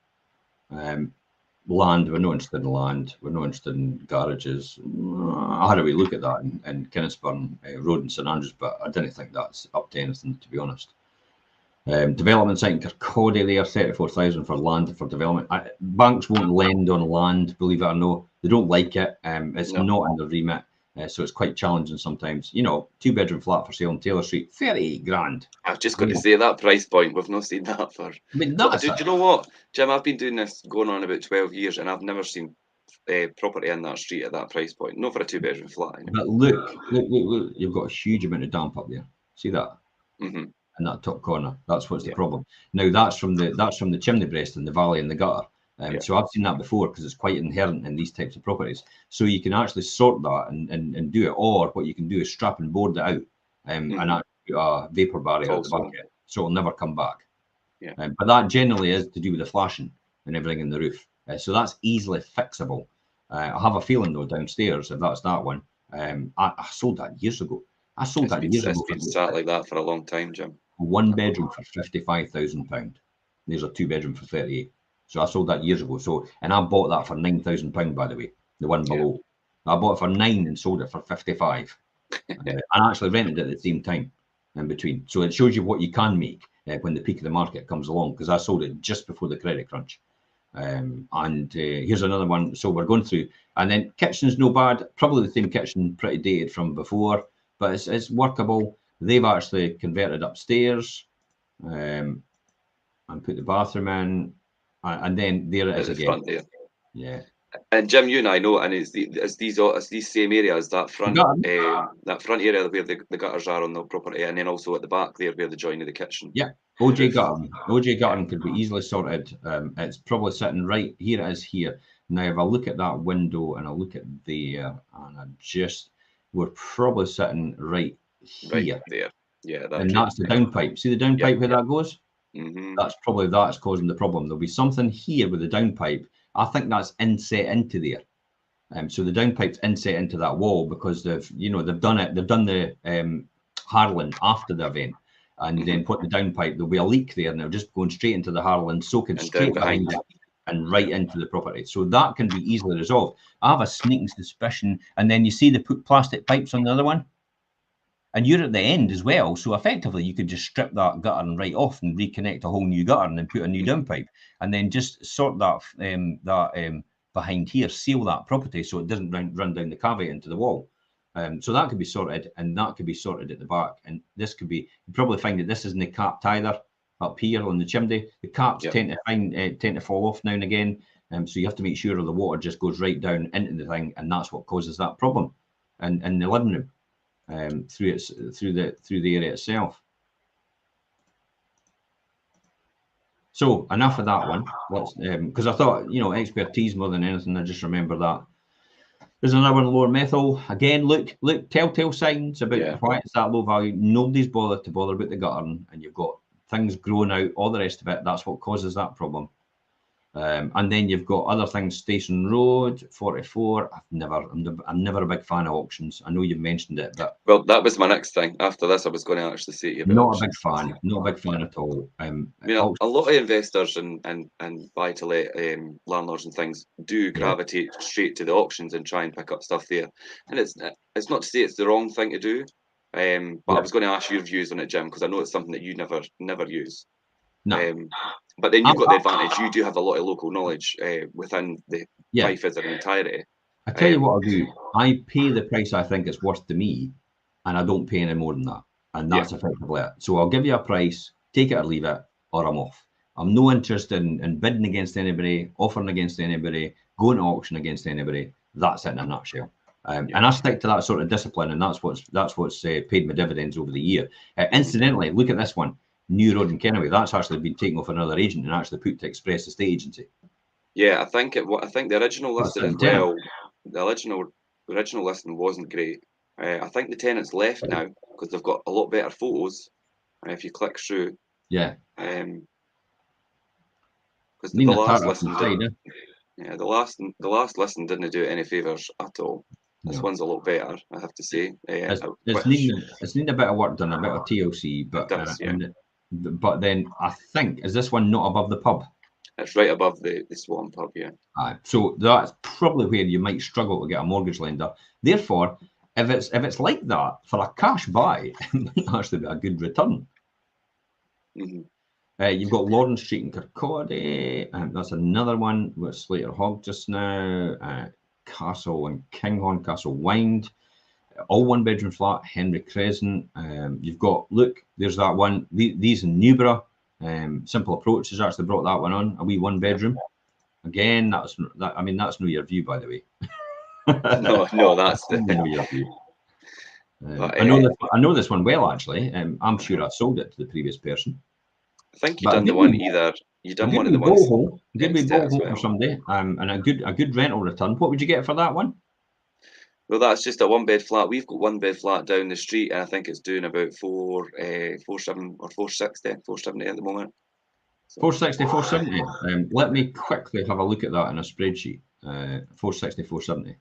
Land, we're not interested in land. We're not interested in garages. I had a wee look at that in Kinnisburn Road in St Andrews, but I didn't think that's up to anything, to be honest. Development site in Kirkcaldy there, 34,000 for land for development. Banks won't lend on land, believe it or no. They don't like it. It's not in the remit. So it's quite challenging sometimes. 2-bedroom flat for sale on Taylor Street, 30 grand. I was just going to say that price point. We've not seen that for. I mean, do you know what, Jim? I've been doing this going on about 12 years, and I've never seen property in that street at that price point. Not for a 2-bedroom flat. But look! You've got a huge amount of damp up there. See that? In that top corner. That's what's the problem. Now that's from the chimney breast and the valley and the gutter. So I've seen that before, because it's quite inherent in these types of properties. So you can actually sort that and do it, or what you can do is strap and board it out and actually put a vapor barrier at the back of it, so it'll never come back. But that generally is to do with the flashing and everything in the roof. So that's easily fixable. I have a feeling though downstairs, if that's that one, I sold that years ago. I sold that years ago. It's been sat like that for a long time, Jim. One bedroom for £55,000. There's a 2-bedroom for 38. So I sold that years ago. So, and I bought that for £9,000, by the way, the one below. I bought it for 9 and sold it for 55. And actually rented it at the same time in between. So it shows you what you can make when the peak of the market comes along, because I sold it just before the credit crunch. Here's another one. So we're going through, and then kitchen's no bad. Probably the same kitchen, pretty dated from before, but it's workable. They've actually converted upstairs and put the bathroom in, and then there it is again. Front there. Yeah. And Jim, you and I know, and it's these same areas, that front area where the gutters are on the property, and then also at the back there where the join of the kitchen. Yeah, OJ guttering could be easily sorted. It's probably sitting right here. It is here now. If I look at that window and I look at there, and we're probably sitting right here. Right there. Yeah, that's the downpipe. See the downpipe where that goes? Mm-hmm. That's causing the problem. There'll be something here with the downpipe. I think that's inset into there. So the downpipe's inset into that wall because they've done it. They've done the Harlan after the event, and then put the downpipe. There'll be a leak there, and they're just going straight into the Harlan, soaking straight behind it, and right into the property. So that can be easily resolved. I have a sneaking suspicion. And then you see they put plastic pipes on the other one, and you're at the end as well. So effectively, you could just strip that gutter right off and reconnect a whole new gutter and then put a new downpipe, and then just sort that behind here, seal that property so it doesn't run down the cavity into the wall. So that could be sorted, and that could be sorted at the back. And this could be, you probably find that this isn't capped either up here on the chimney. The caps tend to fall off now and again. So you have to make sure the water just goes right down into the thing, and that's what causes that problem in the living room. Through the area itself. So enough of that one. Let's because I thought expertise more than anything. I just remember that. There's another one, lower methyl. Again, look, telltale signs about why it's that low value. Nobody's bothered about the guttering, and you've got things growing out, all the rest of it. That's what causes that problem. And then you've got other things. Station Road 44. I'm never a big fan of auctions. I know you've mentioned it, but that was my next thing. After this, I was going to actually say not a big fan at all. A lot of investors and buy to let landlords and things do gravitate straight to the auctions and try and pick up stuff there. And it's not to say it's the wrong thing to do. But I was going to ask your views on it, Jim, because I know it's something that you never use. No. But then you've got the advantage. You do have a lot of local knowledge within the Fife as an entirety. I tell you what I'll do. I pay the price I think it's worth to me, and I don't pay any more than that. And that's effectively it. So I'll give you a price, take it or leave it, or I'm off. I'm no interested in bidding against anybody, offering against anybody, going to auction against anybody. That's it in a nutshell. And I stick to that sort of discipline, and that's what's paid my dividends over the year. Incidentally, look at this one. New Road in Kennaway, that's actually been taken off another agent and actually put to Express Estate Agency. Yeah, I think the original listing as well. The original listing wasn't great. I think the tenant's left now because they've got a lot better photos. If you click through, because the last listing the last listing didn't do it any favours at all. This one's a lot better, I have to say. It's needing a bit of work done, a bit of TLC, but then I think, is this one not above the pub? It's right above the Swan pub, yeah. So that's probably where you might struggle to get a mortgage lender. Therefore, if it's like that for a cash buy, it might actually be a good return. You've got Lawrence Street in Kirkcaldy, that's another one with Slater Hogg just now. Castle and Kinghorn, Castle Wind, all one bedroom flat, Henry Crescent. You've got, look, there's that one. These in Newborough, Simple Approach has actually brought that one on, a wee one bedroom. Again, that's no your view, by the way. no, that's no your view. I know this one well, actually. I'm sure I sold it to the previous person. I think you done the one either. You done one of the ones. Good wee boho for somebody, and a good rental return. What would you get for that one? Well, that's just a one bed flat. We've got one bed flat down the street, and I think it's doing about 470 at the moment. 460, 470. Let me quickly have a look at that in a spreadsheet. 460, 470.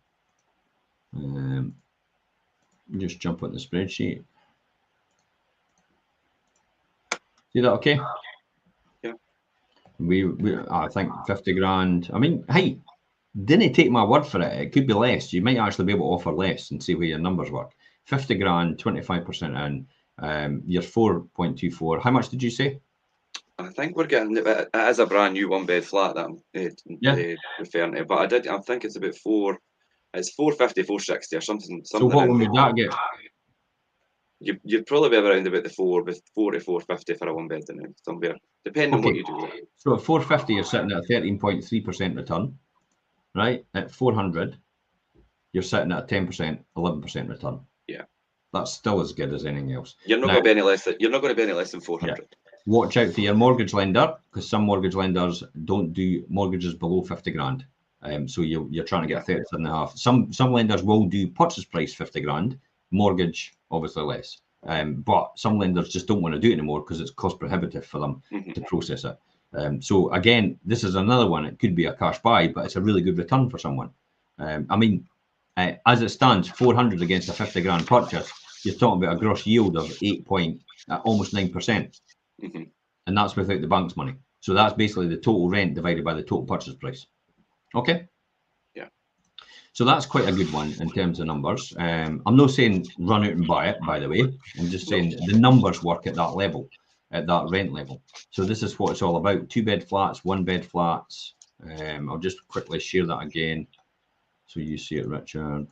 Just jump on the spreadsheet. See that okay? Yeah. I think 50 grand. I mean, hey, didn't take my word for it. It could be less. You might actually be able to offer less and see where your numbers work. 50 grand, 25% in. You're 4.24. How much did you say? I think we're getting it as a brand new 1-bed flat that I'm referring to, but I think it's about 450, 460 or something. So what would that get? You'd probably be around about the 4 to 450 for a 1-bed somewhere, depending on what you do. So at 450, you're sitting at a 13.3% return, right? At 400, you're sitting at a 10%, 11% return. Yeah, that's still as good as anything else. You're not going to be any less. You're not going to be any less than 400. Yeah. Watch out for your mortgage lender, because some mortgage lenders don't do mortgages below 50 grand. So you're trying to get 37.5. Some lenders will do purchase price 50 grand, mortgage obviously less. But some lenders just don't want to do it anymore because it's cost prohibitive for them to process it. So again, this is another one. It could be a cash buy, but it's a really good return for someone. I mean, as it stands, 400 against a 50 grand purchase, you're talking about a gross yield of almost 9%. And that's without the bank's money. So that's basically the total rent divided by the total purchase price. Okay. Yeah. So that's quite a good one in terms of numbers. I'm not saying run out and buy it, by the way. I'm just saying the numbers work at that level, at that rent level. So this is what it's all about. 2-bed flats, 1-bed flats. I'll just quickly share that again. So you see it, Richard.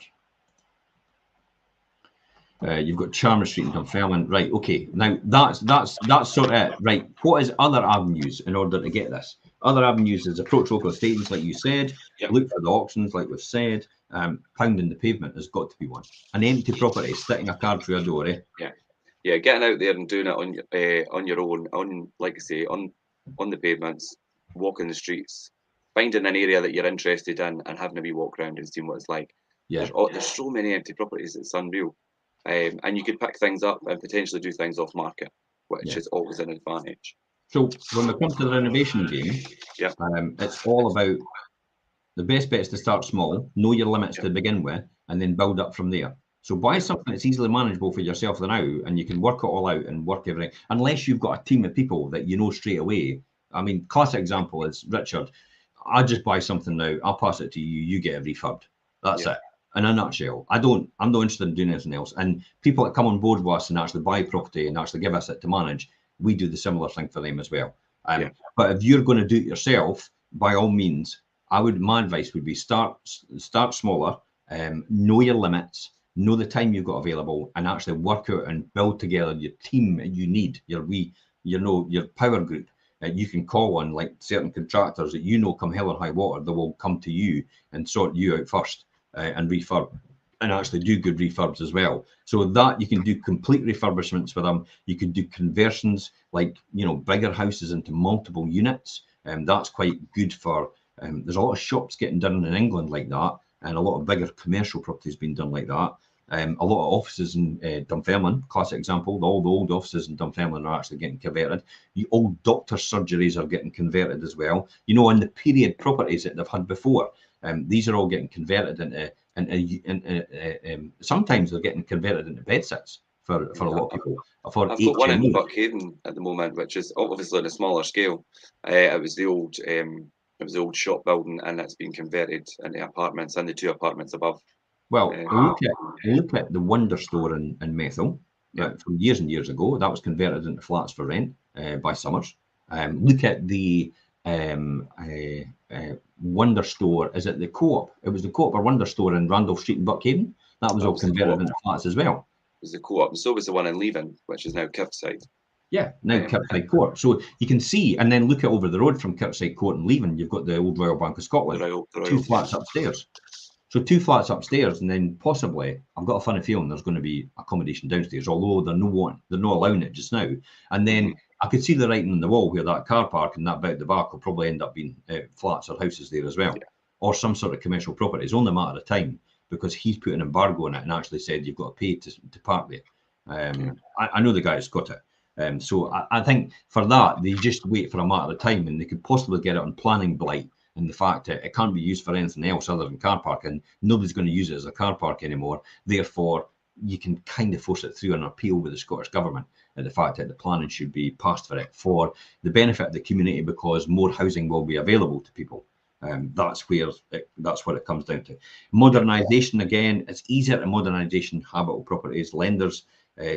You've got Charmers Street in Dunfermline. Right, okay. Now that's sort of it. Right. What is other avenues in order to get this? Other avenues is approach local estate, like you said. Yep. Look for the auctions, like we've said. Pounding the pavement has got to be one. An empty property, sticking a card through a door. Yeah, getting out there and doing it on your own, on, like I say, on the pavements, walking the streets, finding an area that you're interested in and having a wee walk around and seeing what it's like. Yeah. There's so many empty properties, it's unreal. And you could pick things up and potentially do things off market, which is always an advantage. So when it comes to the renovation game, it's all about the best bet is to start small, know your limits to begin with, and then build up from there. So buy something that's easily manageable for yourself now, and you can work it all out and work everything. Unless you've got a team of people that you know straight away. I mean, classic example is Richard. I just buy something now, I'll pass it to you, you get it refurbed. That's it. In a nutshell. I'm not interested in doing anything else. And people that come on board with us and actually buy property and actually give us it to manage, we do the similar thing for them as well. But if you're going to do it yourself, by all means, my advice would be start smaller, know your limits, know the time you've got available, and actually work out and build together your team you need, your power group. You can call on like certain contractors that come hell or high water, they will come to you and sort you out first. And refurb and actually do good refurbs as well. So that you can do complete refurbishments for them. You can do conversions, like bigger houses into multiple units. That's quite good for. There's a lot of shops getting done in England like that, and a lot of bigger commercial properties being done like that. A lot of offices in Dunfermline, classic example. All the old offices in Dunfermline are actually getting converted. The old doctor surgeries are getting converted as well. On the period properties that they've had before. These are all getting converted into sometimes they're getting converted into bedsits for a lot of people. I've got one in Buckhaven at the moment, which is obviously on a smaller scale. It was the old shop building, and it's been converted into apartments, and the 2 apartments above. Well, look at the Wonder Store in Methil from years and years ago. That was converted into flats for rent by Summers. Look at the Wonder Store. Is it the Co-op? It was the Co-op or Wonder Store in Randolph Street in Buckhaven. That was all converted into flats as well. It was the Co-op, and so was the one in Leven, which is now Kirkside. Yeah, now Kirkside Court. So you can see, and then look at over the road from Kirkside Court and Leven, you've got the old Royal Bank of Scotland. The 2 flats upstairs. So 2 flats upstairs, and then possibly, I've got a funny feeling there's going to be accommodation downstairs, although they're not allowing it just now. And then I could see the writing on the wall where that car park and that bit at the back will probably end up being flats or houses there as well, or some sort of commercial property. It's only a matter of time because he's put an embargo on it and actually said you've got to pay to park there. I know the guy's got it. So I think for that, they just wait for a matter of time, and they could possibly get it on planning blight, and the fact that it can't be used for anything else other than car parking. Nobody's going to use it as a car park anymore. Therefore, you can kind of force it through an appeal with the Scottish Government, and the fact that the planning should be passed for it for the benefit of the community, because more housing will be available to people. That's what it comes down to. Modernisation, again, it's easier to modernisation habitable properties. Lenders,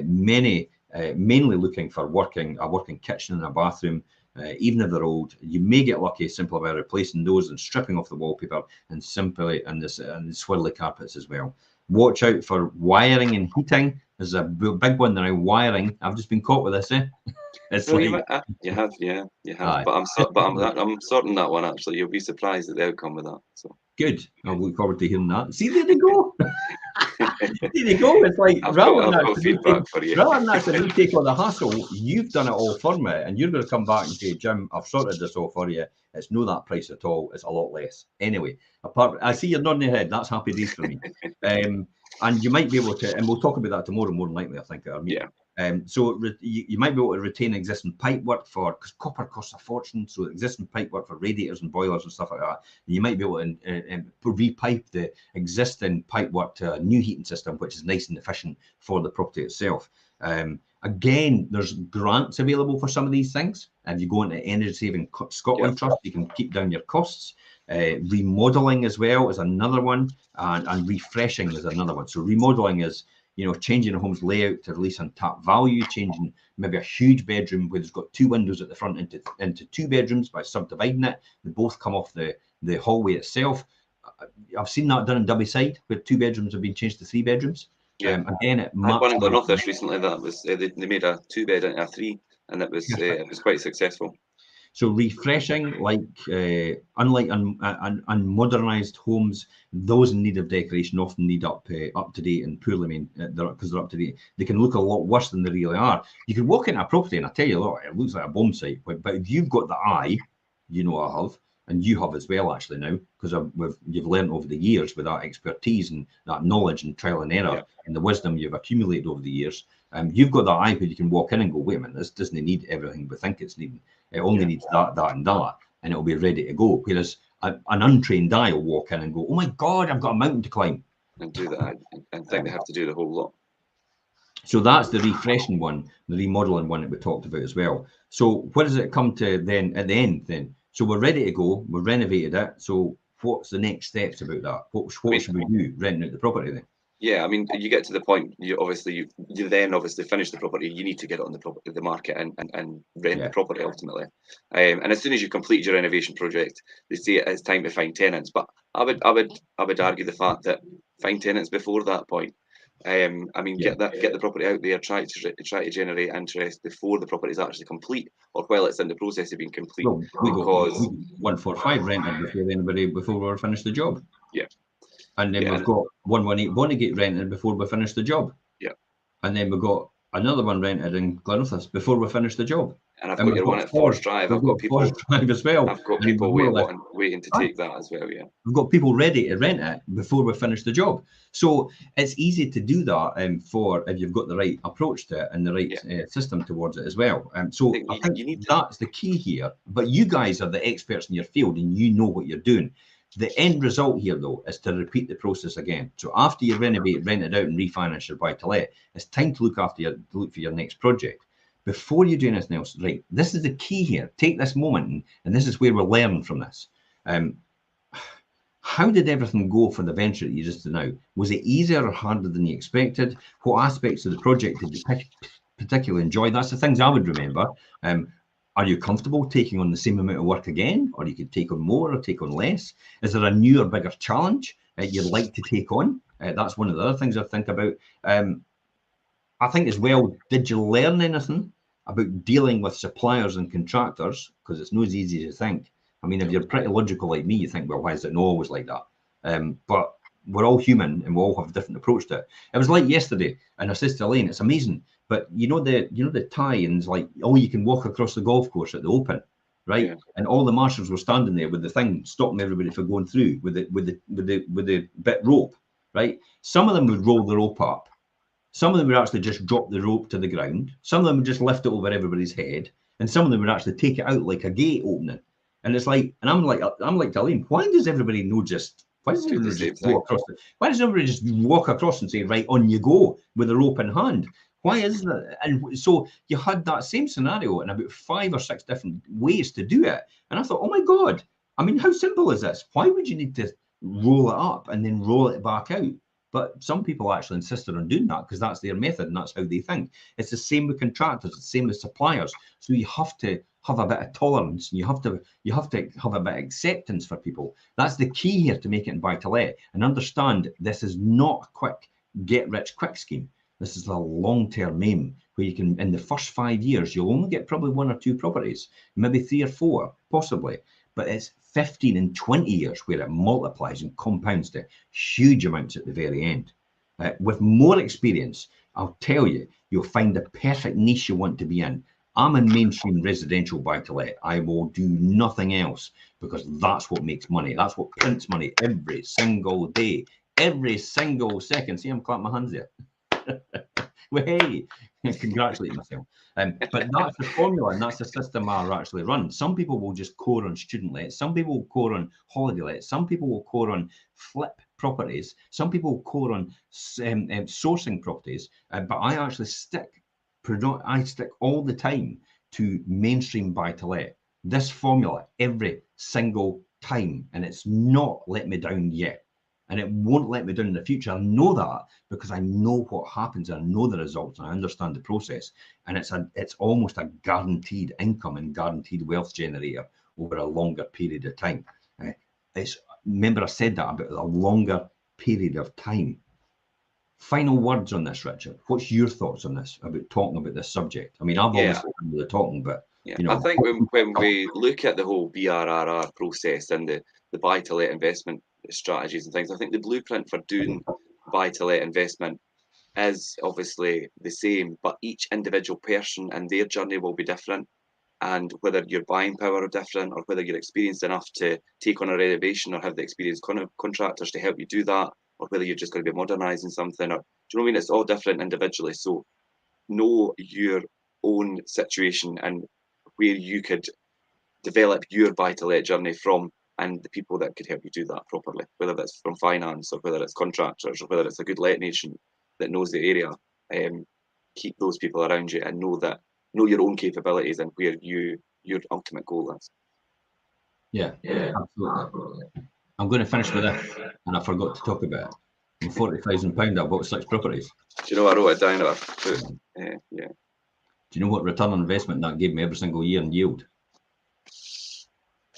mainly looking for a working kitchen and a bathroom. Even if they're old, you may get lucky simply by replacing those and stripping off the wallpaper and the swirly carpets as well. Watch out for wiring and heating. There's a big one now. Wiring. I've just been caught with this. It's No, like, you have, yeah, you have. Aye. But I'm sorting that one actually. You'll be surprised at the outcome with that. So good. I'll look forward to hearing that. See, there they go. There you go. It's like I've got feedback for you. Rather than actually take on the hassle, you've done it all for me, and you're going to come back and say, Jim, I've sorted this all for you. It's no that price at all. It's a lot less. Anyway, I see you're nodding your head. That's happy days for me. And you might be able to, and we'll talk about that tomorrow more than likely, I think. Yeah. So you might be able to retain existing pipe work because copper costs a fortune. So existing pipe work for radiators and boilers and stuff like that. And you might be able to repipe the existing pipe work to a new heating system, which is nice and efficient for the property itself. Again, there's grants available for some of these things. And you go into Energy Saving Scotland Trust, you can keep down your costs. Remodeling as well is another one, and refreshing is another one. So remodeling is, changing a home's layout to release untapped value, changing maybe a huge bedroom where it's got two windows at the front into two bedrooms by subdividing it. They both come off the hallway itself. I've seen that done in Dubbyside, where 2 bedrooms have been changed to 3 bedrooms. Yeah. Again, it I had one in Glenrothes recently that was they made a 2-bed into a 3, and it was quite successful. So refreshing, unlike unmodernised homes, those in need of decoration often need up to date and poorly because they're up to date. They can look a lot worse than they really are. You can walk into a property and I tell you, look, it looks like a bomb site, but if you've got the eye, I have, and you have as well actually now, because you've learned over the years with that expertise and that knowledge and trial and error and the wisdom you've accumulated over the years. You've got that eye where you can walk in and go, wait a minute, this doesn't need everything we think it's needing. It only needs that, and that, and it'll be ready to go. Whereas an untrained eye will walk in and go, oh my God, I've got a mountain to climb. And do that, and think they have to do the whole lot. So that's the refreshing one, the remodeling one that we talked about as well. So what does it come to then at the end then? So we're ready to go, we've renovated it. So what's the next steps about that? What should we do renting out the property then? Yeah, I mean, you get to the point. You then obviously finish the property. You need to get it on the market and rent the property ultimately. And as soon as you complete your renovation project, they say it's time to find tenants. But I would argue the fact that find tenants before that point. Get the property out there. Try to generate interest before the property is actually complete, or while it's in the process of being complete. Well, we got 145 rented before we finished the job. Yeah. And then we've got 118 Bonnygate rented before we finished the job. Yeah. And then we've got another one rented in Glenrothes before we finished the job. And I've got your one at Forest Drive. I've got people as well. I've got people waiting to take that as well. Yeah. We've got people ready to rent it before we finish the job. So it's easy to do that for if you've got the right approach to it and the right system towards it as well. So I think that's the key here. But you guys are the experts in your field and you know what you're doing. The end result here, though, is to repeat the process again. So after you renovate, rent it out, and refinance your buy-to-let, it's time to look for your next project. Before you do anything else, right? This is the key here. Take this moment, and this is where we're learning from this. How did everything go for the venture that you just did now? Was it easier or harder than you expected? What aspects of the project did you particularly enjoy? That's the things I would remember. Are you comfortable taking on the same amount of work again, or you could take on more or take on less? Is there a new or bigger challenge you'd like to take on? That's one of the other things I think about. I think as well, did you learn anything about dealing with suppliers and contractors? Because it's not as easy as you think. I mean, if you're pretty logical like me, you think, well, why is it not always like that? But we're all human and we all have a different approach to it. It was like yesterday, and I said to Elaine, it's amazing. But you know the tie-ins, like, you can walk across the golf course at the Open, right? Yeah. And all the marshals were standing there with the thing stopping everybody from going through with the bit rope, right? Some of them would roll the rope up, Some of them would actually just drop the rope to the ground. Some of them would just lift it over everybody's head, and some of them would actually take it out like a gate opening. And it's like, and I'm like Elaine, why does everybody know just? Why does everybody just go across? Why does everybody just walk across and say, right, on you go with a rope in hand? Why is that? And so you had that same scenario in about 5 or 6 different ways to do it. And I thought, oh my God, I mean, how simple is this? Why would you need to roll it up and then roll it back out? But some people actually insisted on doing that because that's their method and that's how they think. It's the same with contractors, it's the same with suppliers. So you have to have a bit of tolerance, and you have to have a bit of acceptance for people. That's the key here to make it in buy to let. And understand this is not a quick get rich quick scheme. This is a long-term aim where you can, in the first 5 years, you'll only get probably 1 or 2 properties, maybe 3 or 4, possibly. But it's 15 and 20 years where it multiplies and compounds to huge amounts at the very end. With more experience, I'll tell you, you'll find the perfect niche you want to be in. I'm in mainstream residential buy-to-let. I will do nothing else because that's what makes money. That's what prints money every single day, every single second. See, I'm clapping my hands there. Well, hey, congratulate myself. But that's the formula and that's the system I actually run. Some people will just core on student let. Some people will core on holiday let. Some people will core on flip properties. Some people will core on sourcing properties. But I actually stick all the time to mainstream buy to let. This formula every single time, and it's not let me down yet. And it won't let me down in the future. I know that because I know what happens. I know the results and I understand the process. And it's almost a guaranteed income and guaranteed wealth generator over a longer period of time. Remember I said that about a longer period of time. Final words on this, Richard. What's your thoughts on this, about talking about this subject? I mean, I've always done the talking, but you know, I think when we look at the whole BRRR process and the buy-to-let investment strategies and things, I think the blueprint for doing buy-to-let investment is obviously the same, but each individual person and their journey will be different. And whether your buying power are different, or whether you're experienced enough to take on a renovation or have the experienced contractors to help you do that, or whether you're just going to be modernising something, or do you know what I mean? It's all different individually. So know your own situation and where you could develop your buy-to-let journey from, and the people that could help you do that properly, whether that's from finance or whether it's contractors or whether it's a good let nation that knows the area. Keep those people around you and know your own capabilities and where your ultimate goal is. Yeah, absolutely. I'm going to finish with this, and I forgot to talk about it. I'm £40,000. I bought 6 properties. Do you know I wrote it down? Yeah. Do you know what return on investment that gave me every single year in yield? I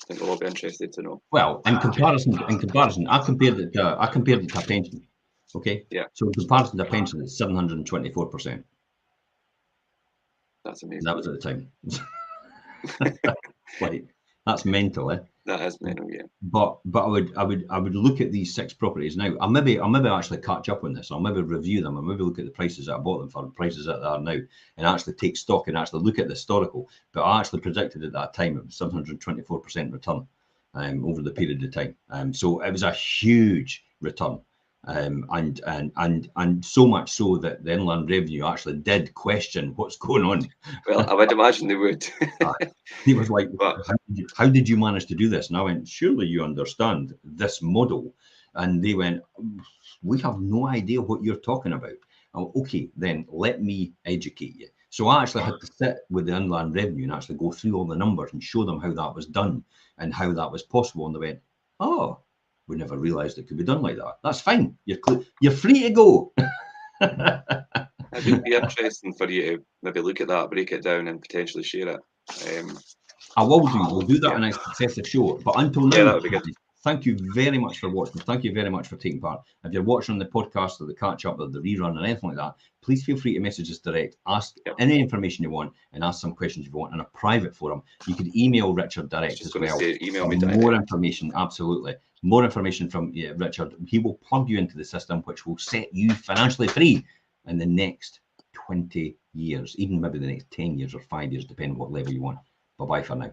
think we'll all be interested to know. Well, in comparison, I compared it to a pension. Okay. Yeah. So in comparison to a pension, it's 724%. That's amazing. That was at the time. Like, that's mental, eh? That is mental, yeah. But I would look at these 6 properties now. I'll maybe actually catch up on this. I'll maybe review them. I'll maybe look at the prices that I bought them for, the prices that they are now, and actually take stock and actually look at the historical. But I actually predicted at that time it was 724% return over the period of time. So it was a huge return. And so much so that the Inland Revenue actually did question what's going on. Well, I would imagine they would. He was like, how did you manage to do this? And I went, surely you understand this model. And they went, we have no idea what you're talking about. Oh, okay, then let me educate you. So I actually had to sit with the Inland Revenue and actually go through all the numbers and show them how that was done and how that was possible. And they went, oh, we never realised it could be done like that. That's fine. You're free to go. It would be interesting for you to maybe look at that, break it down, and potentially share it. I will do. We'll do that in a successive show. But until now, that would be good. Thank you very much for watching. Thank you very much for taking part. If you're watching the podcast or the catch-up or the rerun or anything like that, please feel free to message us direct. Ask any information you want and ask some questions you want in a private forum. You could email Richard direct as well. Email me direct. More information, absolutely. More information from Richard. He will plug you into the system, which will set you financially free in the next 20 years, even maybe the next 10 years or 5 years, depending what level you want. Bye-bye for now.